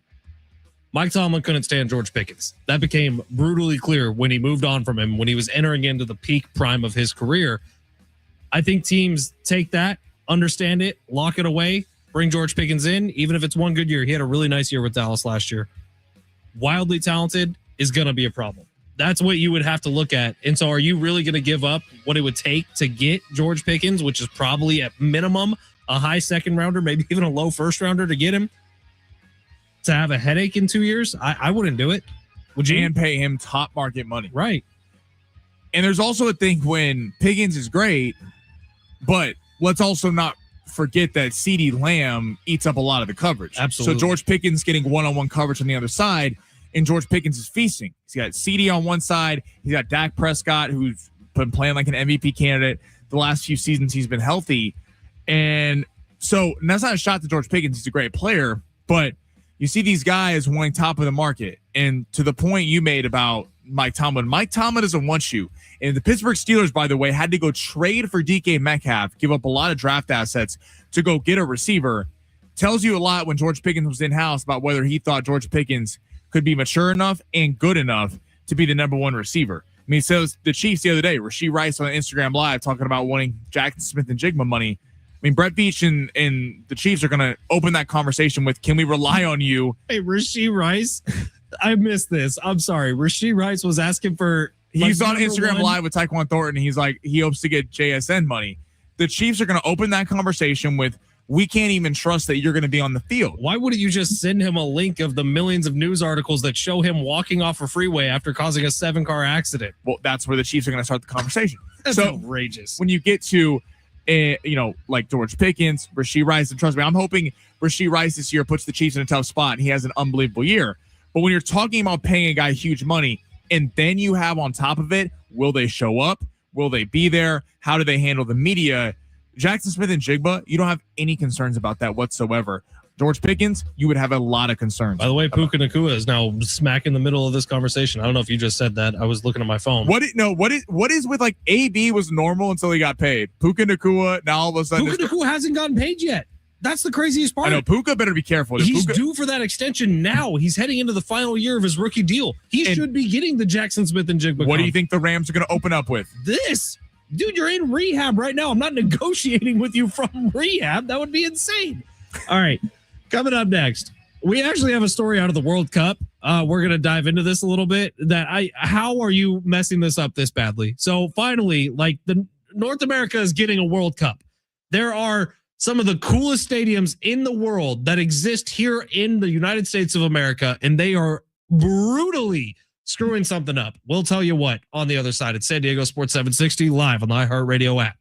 Mike Tomlin couldn't stand George Pickens. That became brutally clear when he moved on from him, when he was entering into the peak prime of his career. I think teams take that, understand it, lock it away, bring George Pickens in, even if it's one good year. He had a really nice year with Dallas last year. Wildly talented is going to be a problem. That's what you would have to look at. And so are you really going to give up what it would take to get George Pickens, which is probably at minimum a high second rounder, maybe even a low first rounder to get him, to have a headache in 2 years? I wouldn't do it. Would you? And pay him top market money. Right. And there's also a thing when Pickens is great, but let's also not forget that CeeDee Lamb eats up a lot of the coverage. Absolutely. So George Pickens getting one-on-one coverage on the other side, and George Pickens is feasting. He's got CeeDee on one side. He's got Dak Prescott, who's been playing like an MVP candidate the last few seasons. He's been healthy. And so and that's not a shot to George Pickens. He's a great player, but you see these guys wanting top of the market. And to the point you made about Mike Tomlin doesn't want you. And the Pittsburgh Steelers, by the way, had to go trade for DK Metcalf, give up a lot of draft assets to go get a receiver. Tells you a lot when George Pickens was in-house about whether he thought George Pickens could be mature enough and good enough to be the number one receiver. I mean, so the Chiefs the other day, Rashee Rice on Instagram Live talking about wanting Jackson Smith and Jigma money. I mean, Brett Veach and the Chiefs are going to open that conversation with, can we rely on you? Hey, Rashee Rice. I missed this. I'm sorry. Rashee Rice was asking for... He's on Instagram Live with Tyquan Thornton. He's like, he hopes to get JSN money. The Chiefs are going to open that conversation with, we can't even trust that you're going to be on the field. Why wouldn't you just send him a link of the millions of news articles that show him walking off a freeway after causing a 7-car accident? Well, that's where the Chiefs are going to start the conversation. That's so outrageous. When you get to, like George Pickens, Rashee Rice, and trust me, I'm hoping Rashee Rice this year puts the Chiefs in a tough spot and he has an unbelievable year. But when you're talking about paying a guy huge money, and then you have on top of it, will they show up? Will they be there? How do they handle the media? Jackson Smith and Jigba, you don't have any concerns about that whatsoever. George Pickens, you would have a lot of concerns. By the way, Puka Nacua is now smack in the middle of this conversation. I don't know if you just said that. I was looking at my phone. What is with like AB was normal until he got paid. Puka Nacua, now all of a sudden. Puka Nacua hasn't gotten paid yet. That's the craziest part. I know Puka better be careful. He's Puka, due for that extension now. He's heading into the final year of his rookie deal. He should be getting the Jackson Smith and Jigba. What do you think the Rams are going to open up with? This. Dude, you're in rehab right now. I'm not negotiating with you from rehab. That would be insane. All right. Coming up next, we actually have a story out of the World Cup. We're going to dive into this a little bit. How are you messing this up this badly? So finally, like the North America is getting a World Cup. There are some of the coolest stadiums in the world that exist here in the United States of America, and they are brutally screwing something up. We'll tell you what on the other side. It's San Diego Sports 760 live on the iHeartRadio app.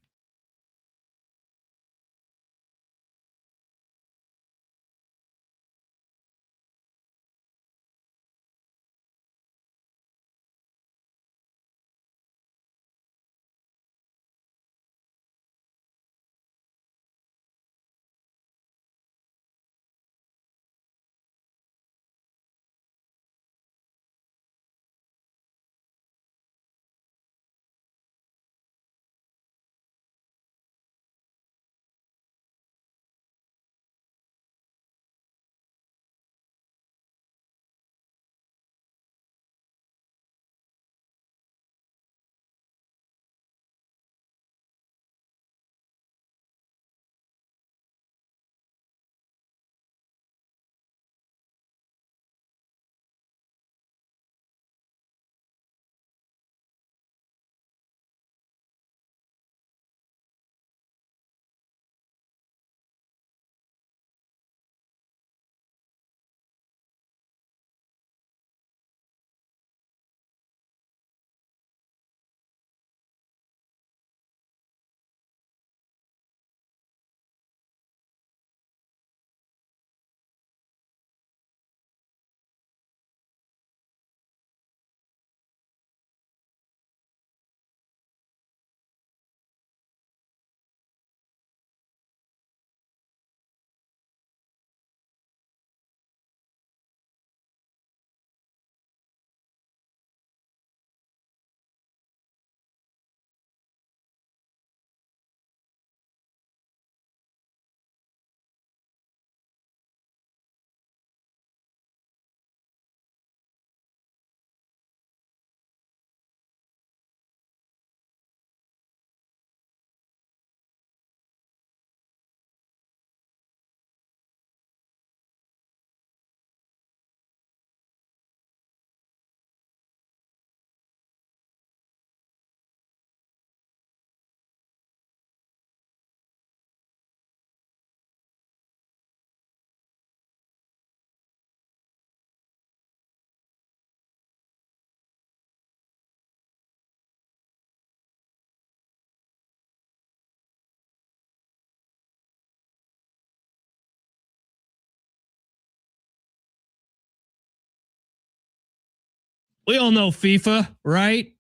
We all know FIFA, right?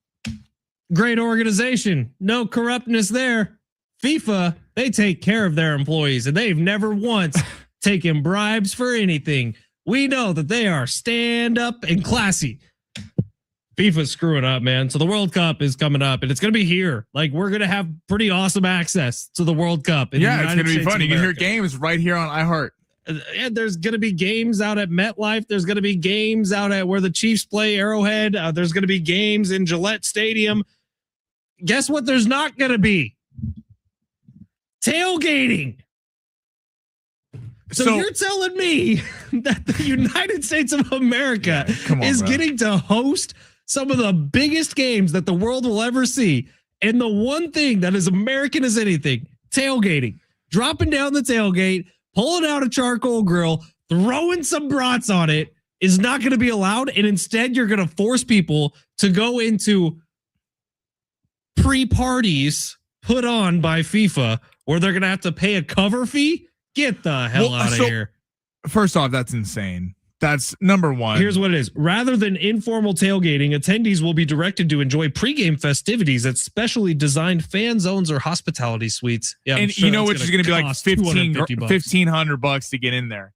Great organization. No corruptness there. FIFA, they take care of their employees and they've never once taken bribes for anything. We know that they are stand up and classy. FIFA's screwing up, man. So the World Cup is coming up and it's going to be here. Like, we're going to have pretty awesome access to the World Cup. Yeah, it's going to be fun. You can hear games right here on iHeart. And there's going to be games out at MetLife. There's going to be games out at where the Chiefs play, Arrowhead. There's going to be games in Gillette Stadium. Guess what there's not going to be? Tailgating. So you're telling me that the United States of America is getting to host some of the biggest games that the world will ever see. And the one thing that is American as anything, tailgating, dropping down the tailgate, pulling out a charcoal grill, throwing some brats on it is not going to be allowed. And instead, you're going to force people to go into pre-parties put on by FIFA where they're going to have to pay a cover fee. Get the hell out of here. First off, that's insane. That's number one. Here's what it is. Rather than informal tailgating, attendees will be directed to enjoy pregame festivities at specially designed fan zones or hospitality suites. Yeah, and you know which is going to be like $1,500 to get in there.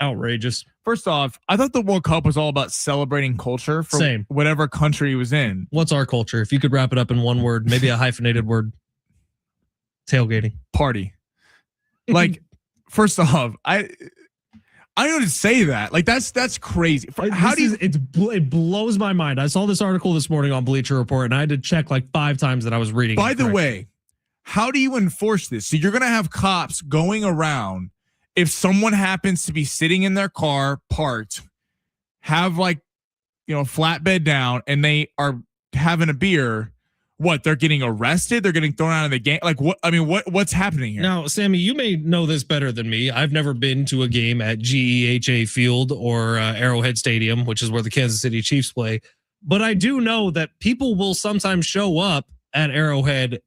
Outrageous. First off, I thought the World Cup was all about celebrating culture for whatever country it was in. What's our culture? If you could wrap it up in one word, maybe a hyphenated word. Tailgating. Party. Like, first off, I don't say that. Like, that's crazy. It blows my mind. I saw this article this morning on Bleacher Report, and I had to check like 5 times that I was reading. By the way, how do you enforce this? So you're going to have cops going around. If someone happens to be sitting in their car parked, have flatbed down, and they are having a beer. What, they're getting arrested? They're getting thrown out of the game? Like, what? I mean, what's happening here? Now, Sammy, you may know this better than me. I've never been to a game at GEHA Field or Arrowhead Stadium, which is where the Kansas City Chiefs play. But I do know that people will sometimes show up at Arrowhead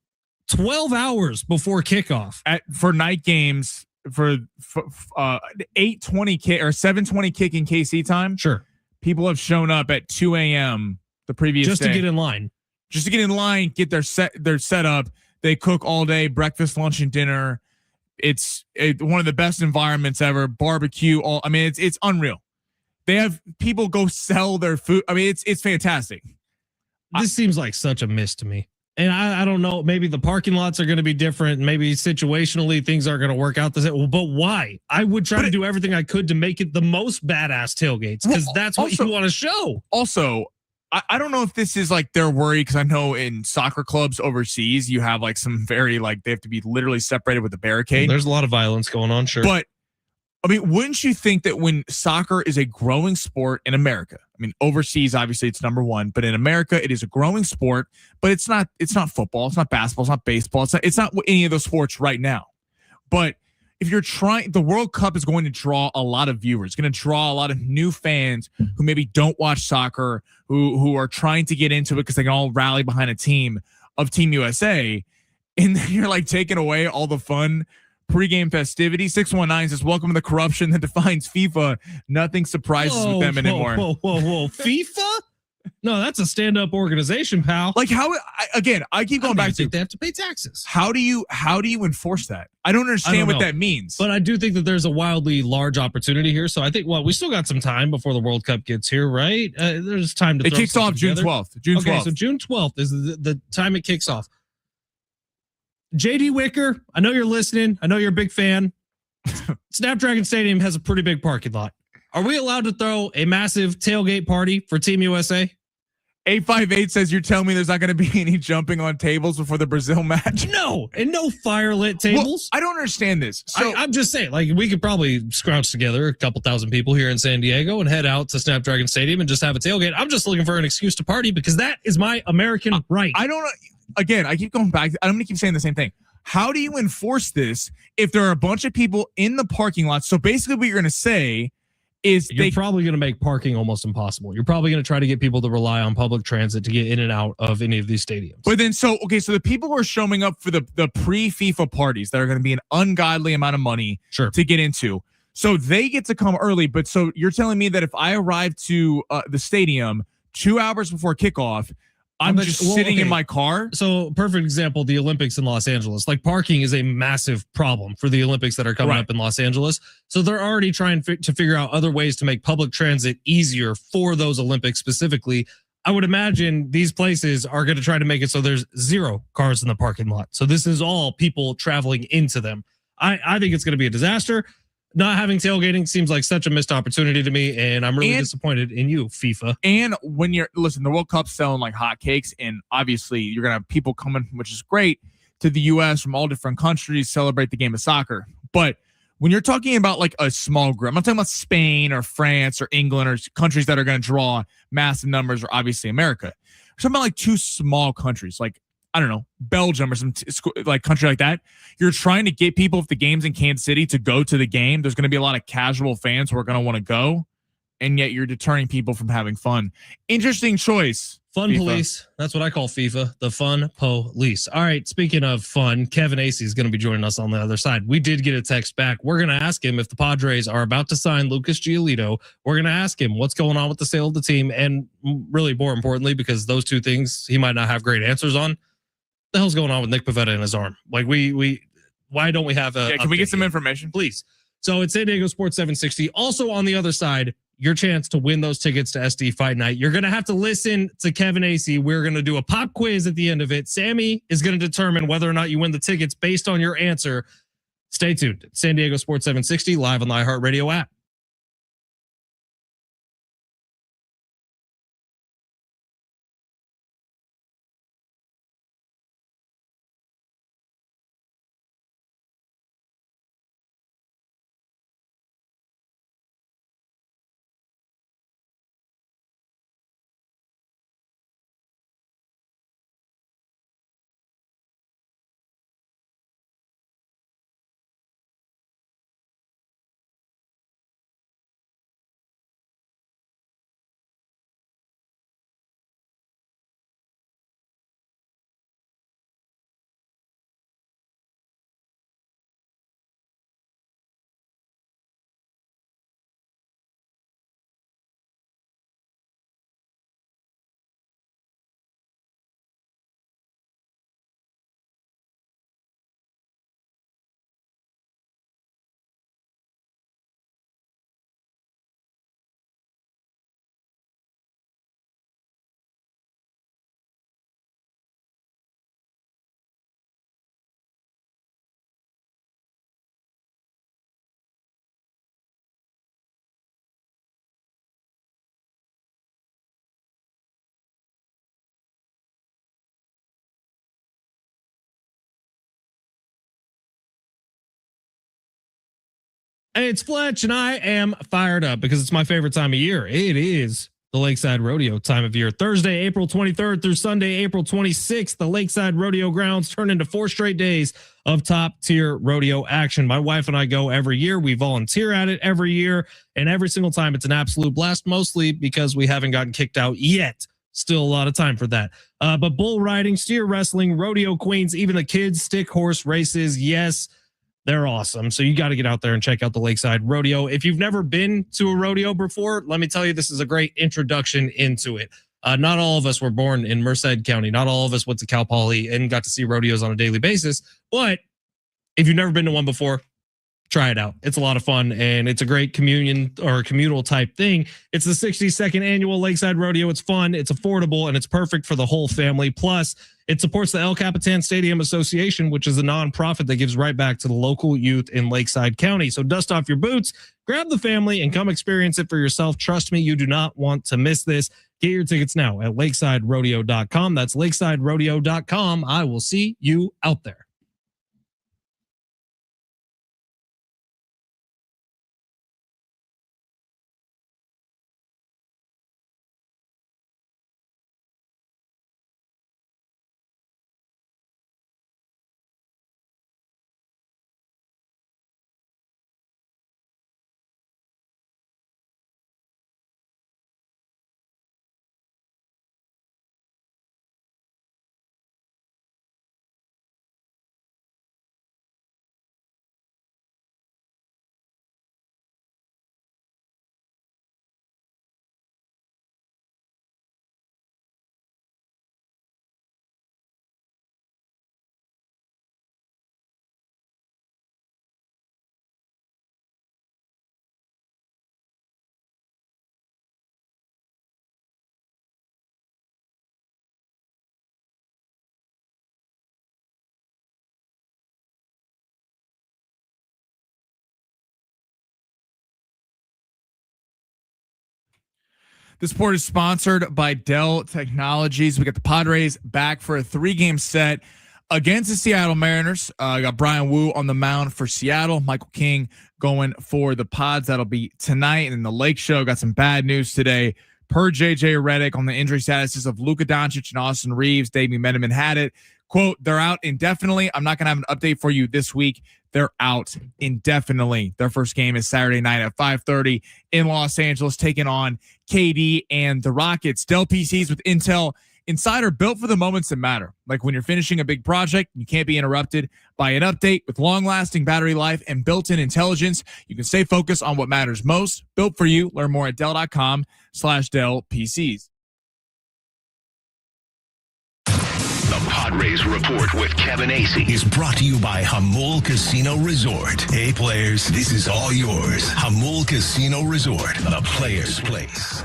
12 hours before kickoff. For night games, for 8:20 kick or 7:20 kick in KC time. Sure. People have shown up at 2 a.m. the previous day. To get in line. Just to get in line, get their set up. They cook all day, breakfast, lunch, and dinner. It's one of the best environments ever. Barbecue, it's unreal. They have people go sell their food. I mean, it's fantastic. This seems like such a miss to me. And I don't know, maybe the parking lots are going to be different. Maybe situationally things aren't going to work out the same. But why? I would try to do everything I could to make it the most badass tailgates because that's what you want to show. Also, I don't know if this is like their worry because I know in soccer clubs overseas you have like some very they have to be literally separated with a barricade. There's a lot of violence going on, sure. But I mean, wouldn't you think that when soccer is a growing sport in America, I mean, overseas obviously it's number one, but in America it is a growing sport. But it's not football, it's not basketball, it's not baseball, it's not any of those sports right now. But if you're trying, the World Cup is going to draw a lot of viewers. It's going to draw a lot of new fans who maybe don't watch soccer, who are trying to get into it because they can all rally behind a team of Team USA. And then you're like taking away all the fun pregame festivities. 619 says, welcome to the corruption that defines FIFA. Nothing surprises with them anymore. Whoa. FIFA? No, that's a stand-up organization, pal. Like I keep going back to they have to pay taxes. How do you enforce that? I don't understand what that means. But I do think that there's a wildly large opportunity here. So I think we still got some time before the World Cup gets here, right? There's time to. It kicks off June 12th. Okay, so June 12th is the time it kicks off. JD Wicker, I know you're listening. I know you're a big fan. Snapdragon Stadium has a pretty big parking lot. Are we allowed to throw a massive tailgate party for Team USA? 858 says you're telling me there's not going to be any jumping on tables before the Brazil match? No, and no fire-lit tables. Well, I don't understand this. So I'm just saying, we could probably scrounge together a couple thousand people here in San Diego and head out to Snapdragon Stadium and just have a tailgate. I'm just looking for an excuse to party because that is my American right. I don't know. Again, I keep going back. I'm going to keep saying the same thing. How do you enforce this if there are a bunch of people in the parking lot? So basically what you're going to say is you're probably going to make parking almost impossible. You're probably going to try to get people to rely on public transit to get in and out of any of these stadiums. But then, so the people who are showing up for the pre-FIFA parties that are going to be an ungodly amount of money to get into, So they get to come early, but so you're telling me that if I arrive to the stadium 2 hours before kickoff, I'm just sitting in my car? So perfect example, the Olympics in Los Angeles. Like parking is a massive problem for the Olympics that are coming up in Los Angeles. So they're already trying to figure out other ways to make public transit easier for those Olympics specifically. I would imagine these places are going to try to make it so there's 0 cars in the parking lot. So this is all people traveling into them. I think it's going to be a disaster. Not having tailgating seems like such a missed opportunity to me, and I'm really disappointed in you, FIFA. And when the World Cup's selling like hotcakes, and obviously you're gonna have people coming, which is great, to the U.S. from all different countries celebrate the game of soccer. But when you're talking about like a small group, I'm not talking about Spain or France or England or countries that are going to draw massive numbers, or obviously America. We're talking about like 2 small countries, like I don't know, Belgium or some like country like that. You're trying to get people, if the game's in Kansas City, to go to the game. There's going to be a lot of casual fans who are going to want to go, and yet you're deterring people from having fun. Interesting choice. Fun FIFA. police. That's what I call FIFA, the fun police. All right, speaking of fun, Kevin Acee is going to be joining us on the other side. We did get a text back. We're going to ask him if the Padres are about to sign Lucas Giolito. We're going to ask him what's going on with the sale of the team, and really more importantly, because those 2 things he might not have great answers on, the hell's going on with Nick Pivetta in his arm? Like why don't we have a? Can we get some information, please? So it's San Diego Sports 760. Also on the other side, your chance to win those tickets to SD Fight Night. You're going to have to listen to Kevin Acee. We're going to do a pop quiz at the end of it. Sammy is going to determine whether or not you win the tickets based on your answer. Stay tuned. San Diego Sports 760 live on the iHeartRadio app. Hey, it's Fletch, and I am fired up because it's my favorite time of year. It is the Lakeside Rodeo time of year. Thursday, April 23rd through Sunday, April 26th, the Lakeside Rodeo grounds turn into 4 straight days of top-tier rodeo action. My wife and I go every year. We volunteer at it every year, and every single time it's an absolute blast, mostly because we haven't gotten kicked out yet. Still a lot of time for that. But bull riding, steer wrestling, rodeo queens, even the kids' stick horse races, yes, they're awesome. So you got to get out there and check out the Lakeside Rodeo. If you've never been to a rodeo before, let me tell you, this is a great introduction into it. Not all of us were born in Merced County. Not all of us went to Cal Poly and got to see rodeos on a daily basis. But if you've never been to one before, try it out. It's a lot of fun, and it's a great communal type thing. It's the 62nd annual Lakeside Rodeo. It's fun, it's affordable, and it's perfect for the whole family. Plus, it supports the El Capitan Stadium Association, which is a nonprofit that gives right back to the local youth in Lakeside County. So dust off your boots, grab the family, and come experience it for yourself. Trust me, you do not want to miss this. Get your tickets now at lakesiderodeo.com. That's lakesiderodeo.com. I will see you out there. This sport is sponsored by Dell Technologies. We got the Padres back for a 3-game set against the Seattle Mariners. Got Brian Wu on the mound for Seattle. Michael King going for the Pods. That'll be tonight. And in the Lake Show, got some bad news today. Per JJ Redick on the injury statuses of Luka Doncic and Austin Reeves. Damian Meniman had it. Quote, they're out indefinitely. I'm not going to have an update for you this week. They're out indefinitely. Their first game is Saturday night at 5:30 in Los Angeles, taking on KD and the Rockets. Dell PCs with Intel Insider, built for the moments that matter. Like when you're finishing a big project, you can't be interrupted by an update. With long-lasting battery life and built-in intelligence, you can stay focused on what matters most. Built for you. Learn more at Dell.com/Dell PCs. The Padres Report with Kevin Acee is brought to you by Hamul Casino Resort. Hey players, this is all yours. Hamul Casino Resort, the player's place.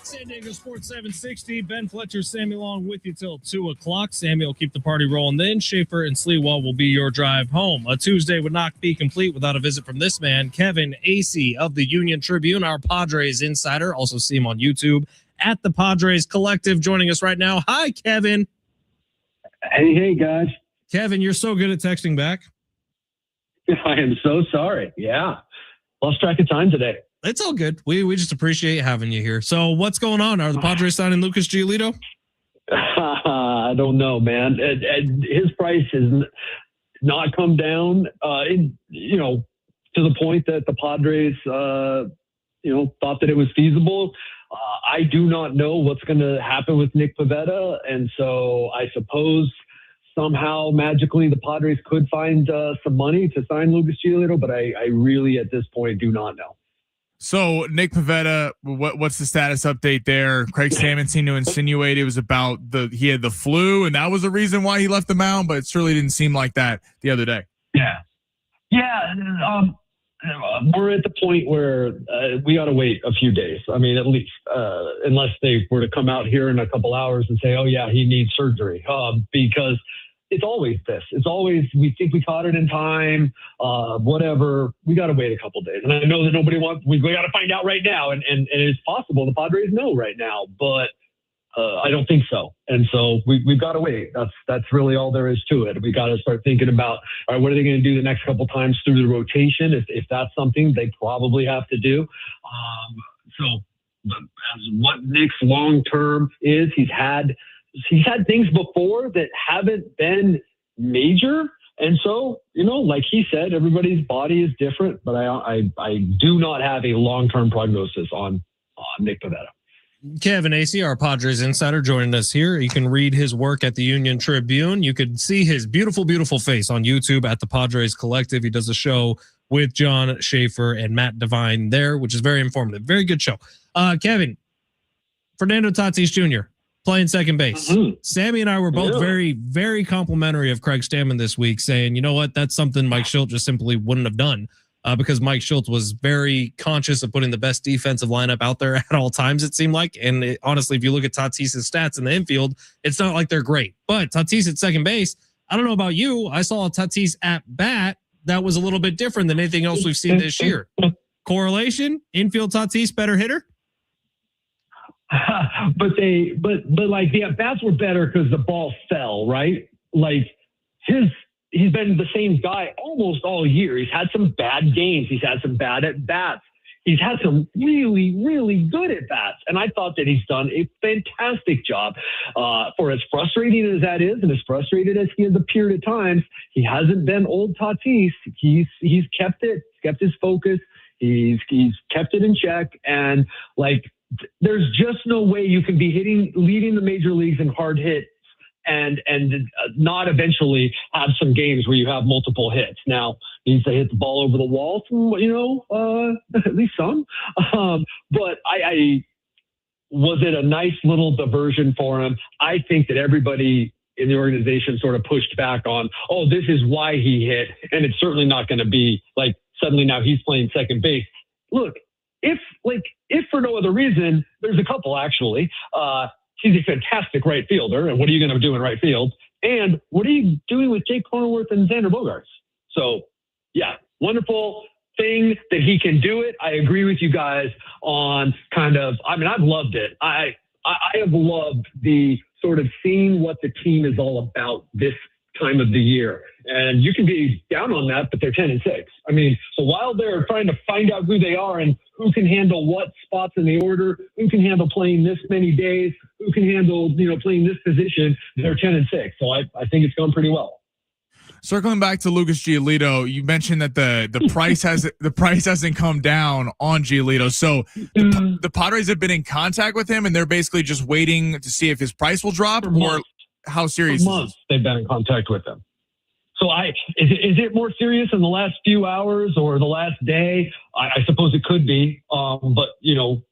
San Diego Sports 760. Ben Fletcher, Sammy Long with you till 2 o'clock. Sammy will keep the party rolling then. Schaefer and Sliwa will be your drive home. A Tuesday would not be complete without a visit from this man, Kevin Acee of the Union Tribune, our Padres insider. Also see him on YouTube at the Padres Collective, joining us right now. Hi, Kevin. Hey, guys. Kevin, you're so good at texting back. I am so sorry. Yeah. Lost track of time today. It's all good. We just appreciate having you here. So what's going on? Are the Padres signing Lucas Giolito? I don't know, man. His price has not come down, to the point that the Padres, thought that it was feasible. I do not know what's going to happen with Nick Pivetta. And so I suppose somehow magically the Padres could find some money to sign Lucas Giolito, but I really at this point do not know. So Nick Pivetta, what's the status update there? Craig Stammen seemed to insinuate it was about he had the flu, and that was the reason why he left the mound, but it certainly didn't seem like that the other day. Yeah. We're at the point where we got to wait a few days. I mean, at least unless they were to come out here in a couple hours and say, oh yeah, he needs surgery, because it's always this. It's always, we think we caught it in time, whatever. We got to wait a couple days. And I know that nobody wants, we got to find out right now. And it's possible the Padres know right now, but I don't think so. And so we've got to wait. That's really all there is to it. We got to start thinking about, all right, what are they going to do the next couple times through the rotation? If that's something they probably have to do. So as what Nick's long-term is, he's had things before that haven't been major. And so, like he said, everybody's body is different, but I do not have a long-term prognosis on Nick Pivetta. Kevin Acee, our Padres insider, joining us here. You can read his work at the Union Tribune. You could see his beautiful, beautiful face on YouTube at the Padres Collective. He does a show with John Schaefer and Matt Devine there, which is very informative. Very good show. Kevin, Fernando Tatis Jr., playing second base. Mm-hmm. Sammy and I were both very, very complimentary of Craig Stammen this week, saying, you know what, that's something Mike Shildt just simply wouldn't have done, because Mike Shildt was very conscious of putting the best defensive lineup out there at all times, it seemed like. And honestly, if you look at Tatis's stats in the infield, it's not like they're great. But Tatis at second base, I don't know about you, I saw a Tatis at bat that was a little bit different than anything else we've seen this year. Correlation, infield Tatis, better hitter? But like the at-bats were better because the ball fell, right? Like he's been the same guy almost all year. He's had some bad games. He's had some bad at-bats. He's had some really, really good at-bats. And I thought that he's done a fantastic job. For as frustrating as that is, and as frustrated as he has appeared at times, he hasn't been old Tatis. He's kept his focus. He's kept it in check. And like, there's just no way you can be leading the major leagues in hard hits and not eventually have some games where you have multiple hits. Now, he needs to hit the ball over the wall, at least some. But was it a nice little diversion for him? I think that everybody in the organization sort of pushed back on, oh, this is why he hit. And it's certainly not going to be like suddenly now he's playing second base. Look, if for no other reason, there's a couple actually. He's a fantastic right fielder, and what are you going to do in right field? And what are you doing with Jake Cronenworth and Xander Bogaerts? So, yeah, wonderful thing that he can do it. I agree with you guys on I've loved it. I have loved the sort of seeing what the team is all about this time of the year. And you can be down on that, but they're 10-6. I mean, so while they're trying to find out who they are and who can handle what spots in the order, who can handle playing this many days, who can handle, playing this position, they're 10-6. So I think it's gone pretty well. Circling back to Lucas Giolito, you mentioned that the price hasn't come down on Giolito. So the Padres have been in contact with him, and they're basically just waiting to see if his price will drop, or how serious? For months they've been in contact with him. So is it more serious in the last few hours or the last day? I suppose it could be. But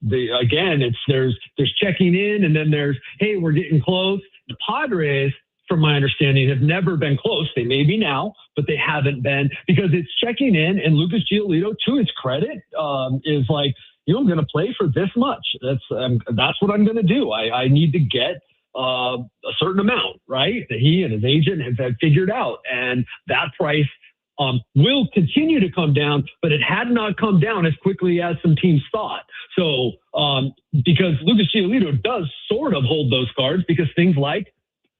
there's checking in, and then there's, hey, we're getting close. The Padres, from my understanding, have never been close. They may be now, but they haven't been, because it's checking in. And Lucas Giolito, to his credit, is like, I'm going to play for this much. That's what I'm going to do. I need to get a certain amount, right, that he and his agent have figured out. And that price will continue to come down, but it had not come down as quickly as some teams thought. So because Lucas Giolito does sort of hold those cards, because things like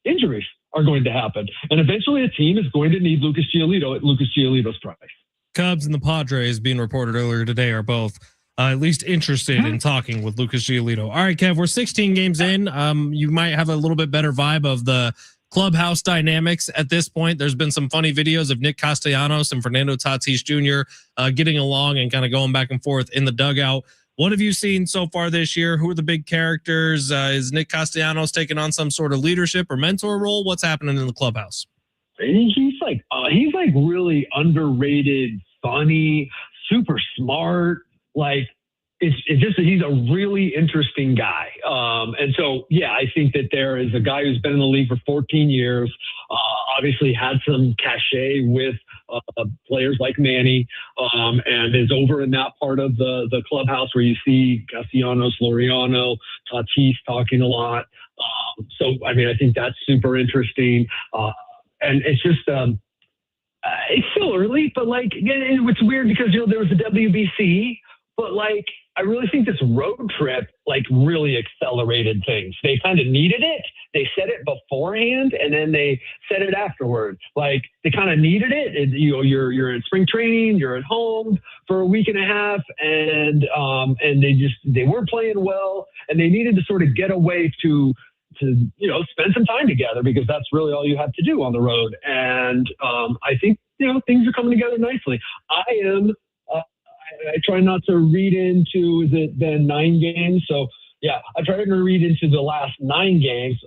injuries are going to happen. And eventually a team is going to need Lucas Giolito at Lucas Giolito's price. Cubs and the Padres, being reported earlier today, are both at least interested in talking with Lucas Giolito. All right, Kev, we're 16 games in. You might have a little bit better vibe of the clubhouse dynamics at this point. There's been some funny videos of Nick Castellanos and Fernando Tatis Jr. Getting along and kind of going back and forth in the dugout. What have you seen so far this year? Who are the big characters? Is Nick Castellanos taking on some sort of leadership or mentor role? What's happening in the clubhouse? He's like really underrated, funny, super smart. Like it's just that he's a really interesting guy. And so, yeah, I think that there is a guy who's been in the league for 14 years, obviously had some cachet with players like Manny, and is over in that part of the clubhouse where you see Castellanos, Laureano, Tatis talking a lot. So, I mean, I think that's super interesting. And it's just, it's still early, but like, it's weird because, there was a WBC, but like, I really think this road trip like really accelerated things. They kind of needed it. They said it beforehand, and then they said it afterward. Like they kind of needed it. You're in spring training. You're at home for a week and a half, and they weren't playing well, and they needed to sort of get away to spend some time together, because that's really all you have to do on the road. And I think things are coming together nicely. I try not to read into, has it been 9 games? So, yeah, I try not to read into the last 9 games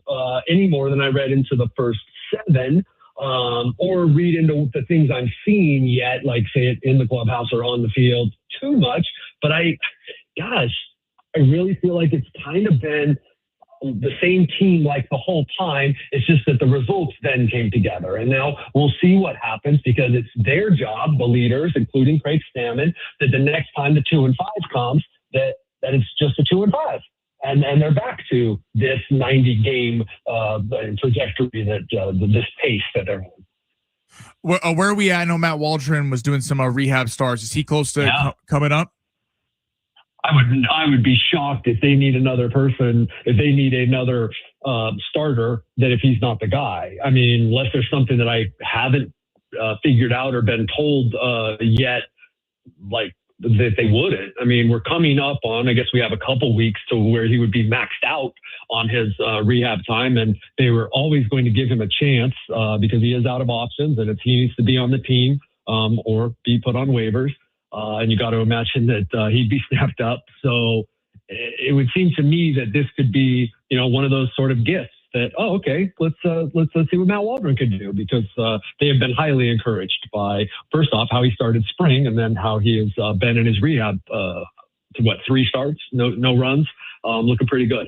any more than I read into the first 7, or read into the things I'm seeing yet, like say it in the clubhouse or on the field too much. But I really feel like it's kind of been the same team like the whole time. It's just that the results then came together, and now we'll see what happens, because it's their job, the leaders, including Craig Stammen, that the next time the 2-5 comes, that it's just a 2-5, and they're back to this 90 game trajectory, that this pace that they're on. Where are we at? I know Matt Waldron was doing some rehab starts. Is he close to coming up? I would be shocked if they need another person, if they need another starter, that if he's not the guy. I mean, unless there's something that I haven't figured out or been told yet, like that they wouldn't. I mean, we're coming up on, I guess we have a couple weeks to where he would be maxed out on his rehab time, and they were always going to give him a chance because he is out of options, and if he needs to be on the team or be put on waivers. And you got to imagine that he'd be snapped up. So it would seem to me that this could be, one of those sort of gifts that, let's see what Matt Waldron can do, because they have been highly encouraged by, first off, how he started spring, and then how he has been in his rehab. 3 starts, no runs, looking pretty good.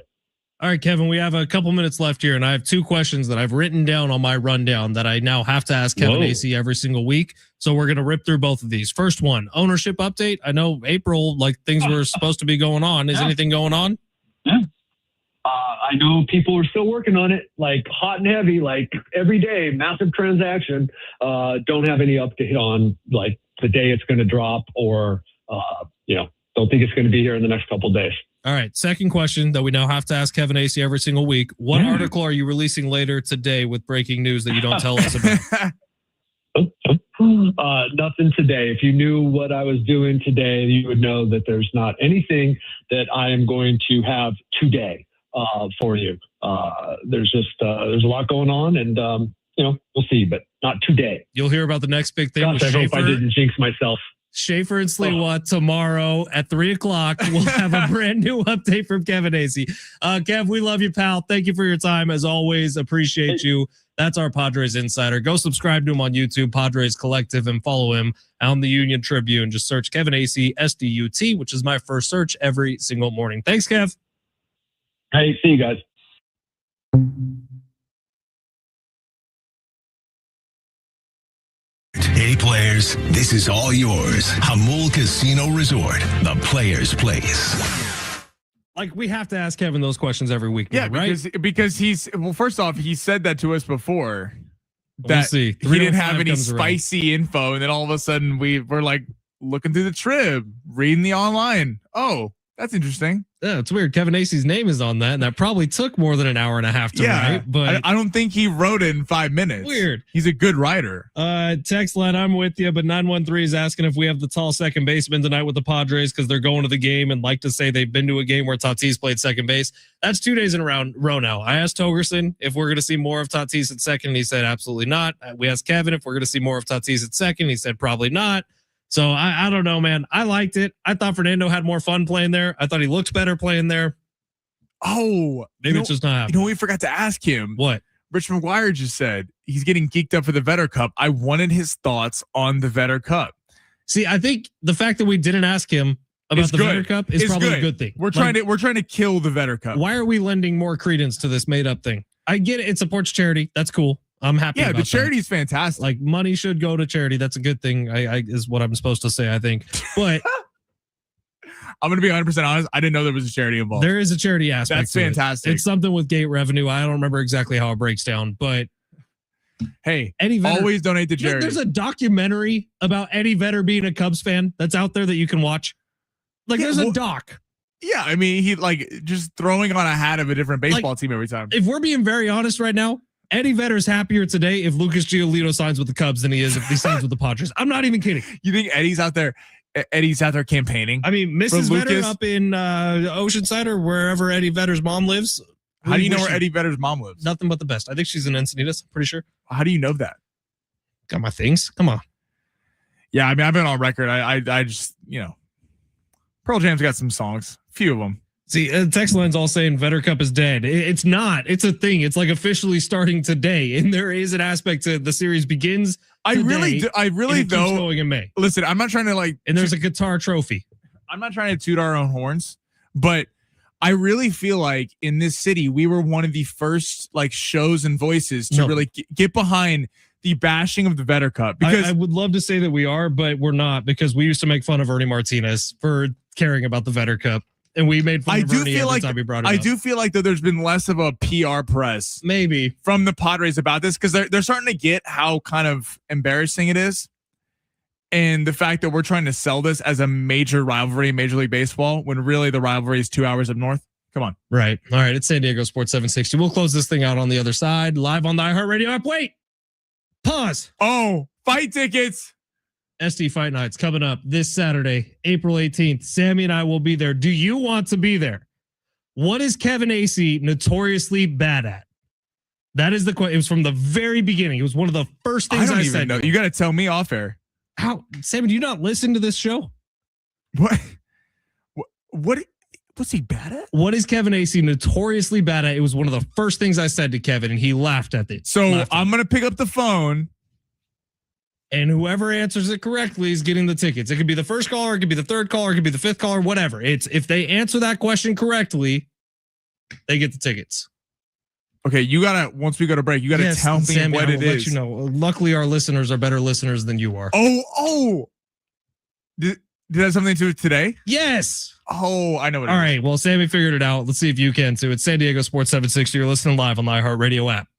All right, Kevin, we have a couple minutes left here, and I have 2 questions that I've written down on my rundown that I now have to ask Kevin Acee every single week. So we're going to rip through both of these. First one, ownership update. I know April, things were supposed to be going on. Is anything going on? Yeah. I know people are still working on it, like hot and heavy, like every day, massive transaction. Don't have any update on the day it's going to drop, or don't think it's going to be here in the next couple of days. All right. Second question that we now have to ask Kevin Acee every single week. What article are you releasing later today with breaking news that you don't tell us about? Nothing today. If you knew what I was doing today, you would know that there's not anything that I am going to have today for you. There's a lot going on, and we'll see, but not today. You'll hear about the next big thing. Gosh, I hope I didn't jinx myself. Schaefer and Sliwa tomorrow at 3:00. We'll have a brand new update from Kevin Acee. Kev, we love you, pal. Thank you for your time. As always, appreciate you. That's our Padres Insider. Go subscribe to him on YouTube, Padres Collective, and follow him on the Union Tribune. Just search Kevin Acee, SDUT, which is my first search every single morning. Thanks, Kev. Hey, see you guys. Hey players, this is all yours. Hamul Casino Resort, the player's place. Like, we have to ask Kevin those questions every week. Yeah, now, right? because first off, he said that to us before that We'll see. he didn't have any 305 comes around. spicy info, and then all of a sudden we're like looking through the Trib, reading the online. Oh, that's interesting. Yeah, it's weird. Kevin Acee's name is on that, and that probably took more than an hour and a half to write. But I don't think he wrote it in 5 minutes. Weird. He's a good writer. Text line, I'm with you, but 913 is asking if we have the tall second baseman tonight with the Padres because they're going to the game and like to say they've been to a game where Tatis played second base. That's 2 days in a row now. I asked Togerson if we're going to see more of Tatis at second. He said absolutely not. We asked Kevin if we're going to see more of Tatis at second. He said probably not. So I don't know, man. I liked it. I thought Fernando had more fun playing there. I thought he looked better playing there. Oh, Maybe it's just not happening. You know, we forgot to ask him. What? Rich McGuire just said he's getting geeked up for the VEDDER Cup. I wanted his thoughts on the VEDDER Cup. See, I think the fact that we didn't ask him about the VEDDER Cup is probably a good thing. We're trying to kill the VEDDER Cup. Why are we lending more credence to this made up thing? I get it. It supports charity. That's cool. I'm happy. Yeah, about the charity's that. fantastic. Like, money should go to charity. That's a good thing. I is what I'm supposed to say, I think. But I'm going to be 100% honest. I didn't know there was a charity involved. there is a charity aspect. That's to fantastic. It's something with gate revenue. I don't remember exactly how it breaks down, but hey, Eddie Vedder, always donate to charity. There's a documentary about Eddie Vedder being a Cubs fan that's out there that you can watch. Like, there's a doc. Yeah, I mean, he like just throwing on a hat of a different baseball team every time. If we're being very honest right now, Eddie Vedder's happier today if Lucas Giolito signs with the Cubs than he is if he signs with the Padres. I'm not even kidding. You think Eddie's out there campaigning? I mean, Mrs. Vedder Lucas? up in Oceanside or wherever Eddie Vedder's mom lives. How do you know where Eddie Vedder's mom lives? Nothing but the best. I think she's in Encinitas, pretty sure. How do you know that? Got my things. Come on. Yeah, I mean, I've been on record. I just, Pearl Jam's got some songs, few of them. See, text line's all saying VEDDER Cup is dead. It's not. It's a thing. It's like officially starting today, and there is an aspect to the series begins. I really keeps going in May. Listen, I'm not trying to and there's a guitar trophy. I'm not trying to toot our own horns, but I really feel like in this city we were one of the first shows and voices to really get behind the bashing of the VEDDER Cup. Because I would love to say that we are, but we're not, because we used to make fun of Ernie Martinez for caring about the VEDDER Cup. And we made fun of Ernie every time we brought it up. I do feel like that there's been less of a PR press maybe from the Padres about this, because they're starting to get how kind of embarrassing it is. And the fact that we're trying to sell this as a major rivalry in Major League Baseball when really the rivalry is 2 hours up north. Come on. Right. All right. It's San Diego Sports 760. We'll close this thing out on the other side. Live on the iHeartRadio app. Wait. Pause. Oh, fight tickets. SD Fight Night's coming up this Saturday, April 18th. Sammy and I will be there. Do you want to be there? What is Kevin Acee notoriously bad at? That is the question. It was from the very beginning. It was one of the first things I said. Know. You got to tell me off air. How, Sammy, do you not listen to this show? What's he bad at? What is Kevin Acee notoriously bad at? It was one of the first things I said to Kevin, and he laughed at it. So I'm going to pick up the phone. And whoever answers it correctly is getting the tickets. It could be the first caller, it could be the third caller, it could be the fifth caller, whatever. It's if they answer that question correctly, they get the tickets. Okay, once we go to break, you gotta tell me Sammy, what it is. Let you know. Luckily, our listeners are better listeners than you are. Oh. Did that have something to do with today? Yes. Oh, I know what it is. All right. Well, Sammy figured it out. Let's see if you can too. It's San Diego Sports 760. You're listening live on the iHeartRadio app.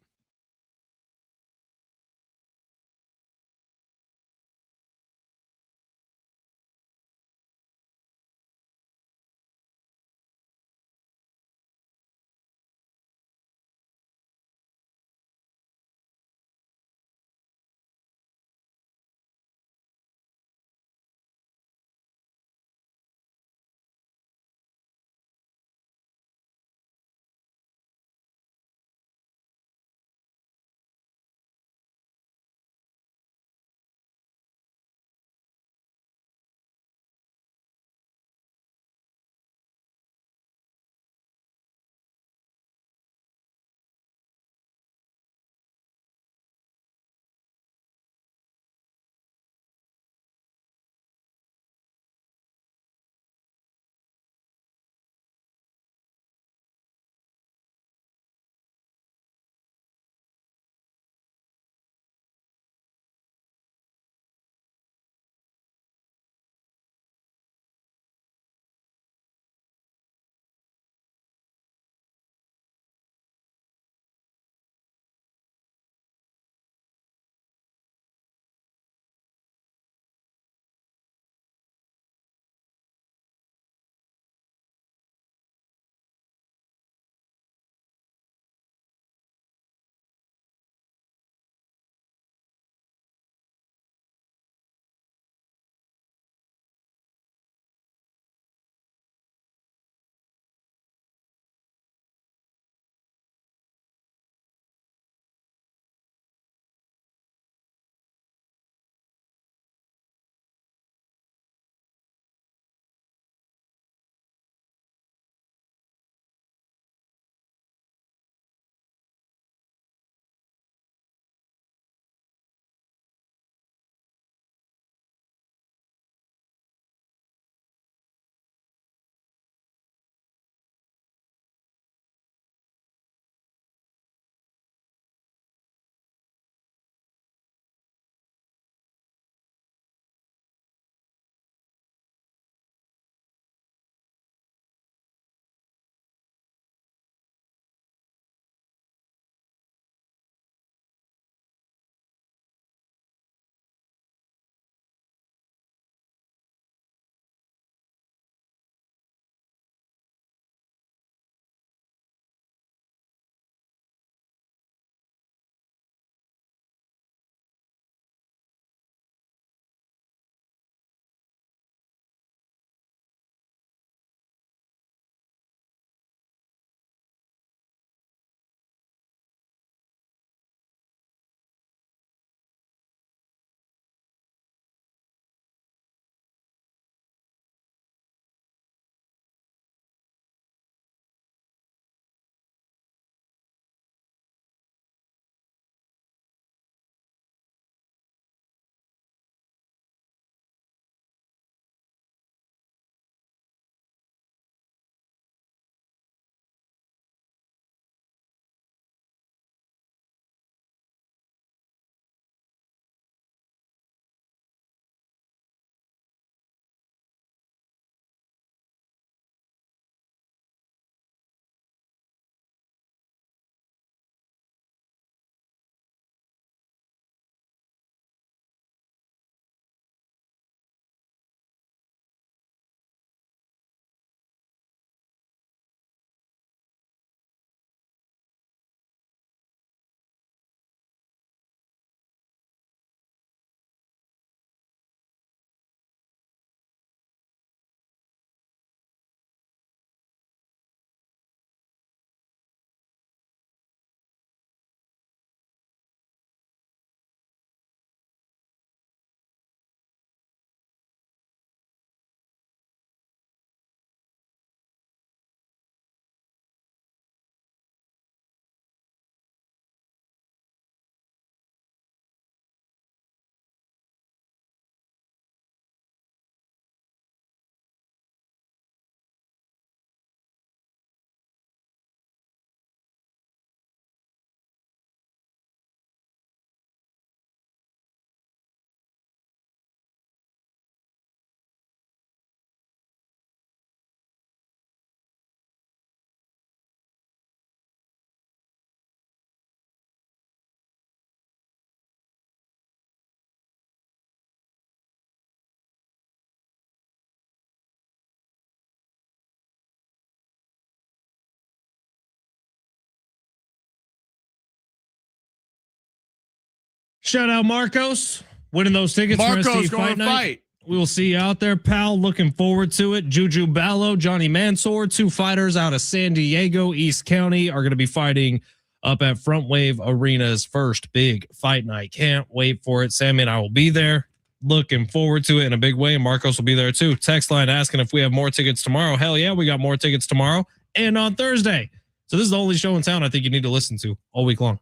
Shout out Marcos winning those tickets for Marco's SD going Fight to Night. fight. We will see you out there, pal. Looking forward to it. Juju Ballo, Johnny Mansour, 2 fighters out of San Diego, East County, are going to be fighting up at Front Wave Arena's first big fight night. Can't wait for it. Sammy and I will be there. Looking forward to it in a big way. And Marcos will be there too. Text line asking if we have more tickets tomorrow. Hell yeah, we got more tickets tomorrow and on Thursday. So this is the only show in town I think you need to listen to all week long.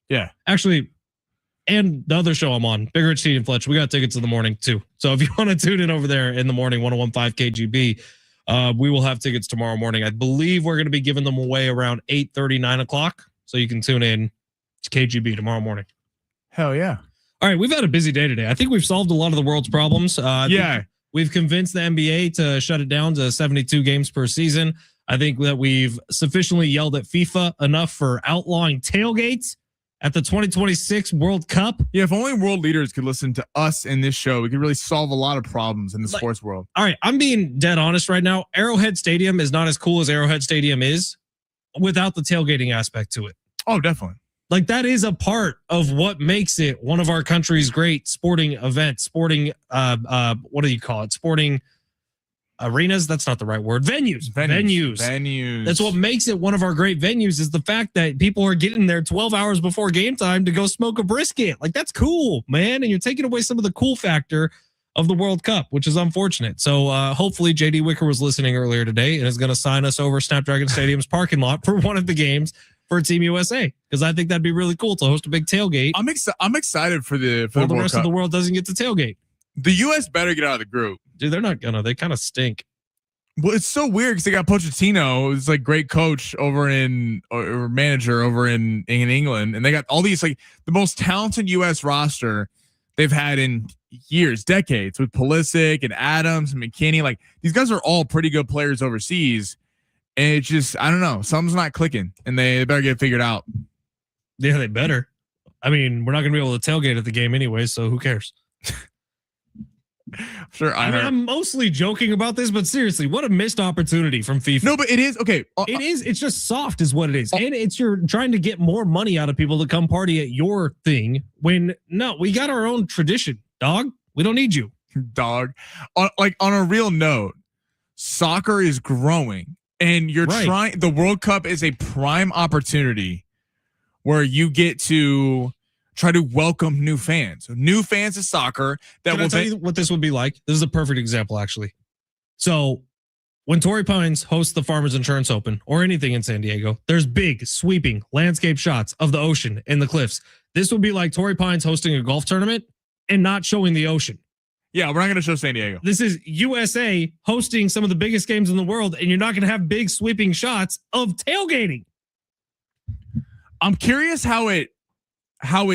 Yeah. Actually, and the other show I'm on, Big Rich T and Fletch, we got tickets in the morning too. So if you want to tune in over there in the morning, 1015 KGB, we will have tickets tomorrow morning. I believe we're going to be giving them away around 8:30, 9 o'clock. So you can tune in to KGB tomorrow morning. Hell yeah. All right, we've had a busy day today. I think we've solved a lot of the world's problems. Yeah. We've convinced the NBA to shut it down to 72 games per season. I think that we've sufficiently yelled at FIFA enough for outlawing tailgates at the 2026 World Cup. Yeah, if only world leaders could listen to us in this show, we could really solve a lot of problems in the sports world. All right, I'm being dead honest right now. Arrowhead Stadium is not as cool as Arrowhead Stadium is without the tailgating aspect to it. Oh, definitely. Like that is a part of what makes it one of our country's great sporting events, sporting, what do you call it? Sporting arenas. That's not the right word. Venues. That's what makes it one of our great venues, is the fact that people are getting there 12 hours before game time to go smoke a brisket. Like that's cool, man. And you're taking away some of the cool factor of the World Cup, which is unfortunate. So hopefully JD Wicker was listening earlier today and is going to sign us over Snapdragon Stadium's parking lot for one of the games for Team USA, because I think that'd be really cool to host a big tailgate. I'm excited for the rest of the world doesn't get to tailgate. The U.S. better get out of the group. Dude, they're not gonna. They kind of stink. Well, it's so weird because they got Pochettino, who's like great coach over in or manager over in England, and they got all these like the most talented U.S. roster they've had in years, decades, with Pulisic and Adams and McKinney. Like these guys are all pretty good players overseas, and it's just I don't know, something's not clicking, and they better get it figured out. Yeah, they better. I mean, we're not gonna be able to tailgate at the game anyway, so who cares? Sure, I'm mostly joking about this, but seriously, what a missed opportunity from FIFA. No, but it is okay. It is. It's just soft, is what it is, and it's you're trying to get more money out of people to come party at your thing. When no, we got our own tradition, dog. We don't need you, dog. On a real note, soccer is growing, and you're trying. The World Cup is a prime opportunity where you get to try to welcome new fans of soccer. That Can I tell you what this would be like? This is a perfect example, actually. So when Torrey Pines hosts the Farmers Insurance Open or anything in San Diego, there's big sweeping landscape shots of the ocean and the cliffs. This would be like Torrey Pines hosting a golf tournament and not showing the ocean. Yeah, we're not going to show San Diego. This is USA hosting some of the biggest games in the world, and you're not going to have big sweeping shots of tailgating. I'm curious how it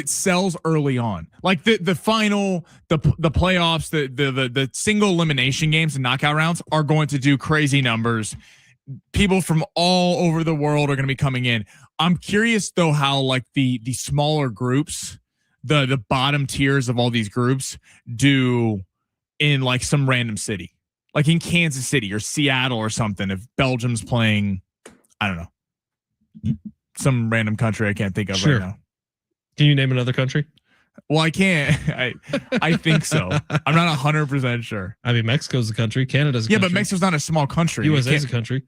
sells early on, like the final, the playoffs, the single elimination games and knockout rounds are going to do crazy numbers. People from all over the world are going to be coming in. I'm curious though how like the smaller groups, the bottom tiers of all these groups do in like some random city, like in Kansas City or Seattle or something. If Belgium's playing, I don't know, some random country I can't think of right now. Can you name another country? Well, I can't. I think so. I'm not 100% sure. I mean, Mexico's a country. Canada's a country. Yeah, but Mexico's not a small country. USA is a country.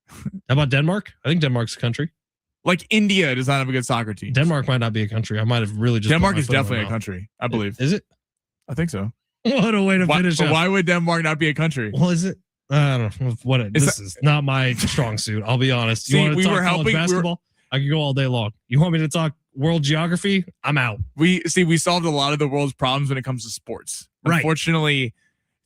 How about Denmark? I think Denmark's a country. Like India does not have a good soccer team. Denmark might not be a country. I might have really just. Denmark is definitely a country. I believe. Is it? I think so. What a way to finish. But why would Denmark not be a country? Well, is it? I don't know. This is not my strong suit. I'll be honest. You want to talk college basketball? I could go all day long. You want me to talk world geography? I'm out. We solved a lot of the world's problems when it comes to sports. Right. Unfortunately,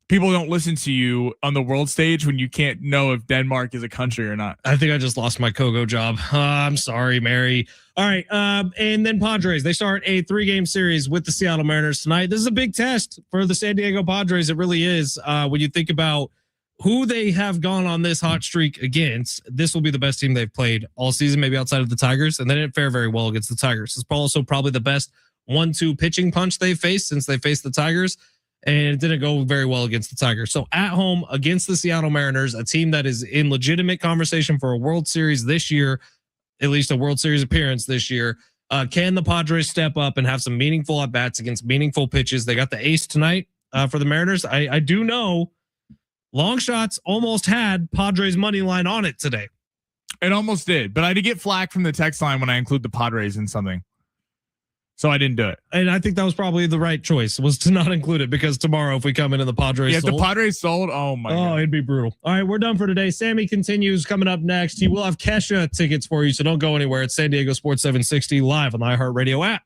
people don't listen to you on the world stage when you can't know if Denmark is a country or not. I think I just lost my Kogo job. I'm sorry, Mary. All right. And then Padres, they start a 3-game series with the Seattle Mariners tonight. This is a big test for the San Diego Padres. It really is. When you think about who they have gone on this hot streak against, this will be the best team they've played all season, maybe outside of the Tigers. And they didn't fare very well against the Tigers. It's also probably the best 1-2 pitching punch they've faced since they faced the Tigers. And it didn't go very well against the Tigers. So at home against the Seattle Mariners, a team that is in legitimate conversation for a World Series this year, at least a World Series appearance this year, Can the Padres step up and have some meaningful at-bats against meaningful pitches? They got the ace tonight for the Mariners. I do know long shots almost had Padres money line on it today. It almost did, but I did get flack from the text line when I include the Padres in something. So I didn't do it. And I think that was probably the right choice, was to not include it, because tomorrow if we come in and the Padres if the Padres sold, oh my God. It'd be brutal. All right, we're done for today. Sammy continues coming up next. He will have Kesha tickets for you, so don't go anywhere. It's San Diego Sports 760 live on the iHeartRadio app.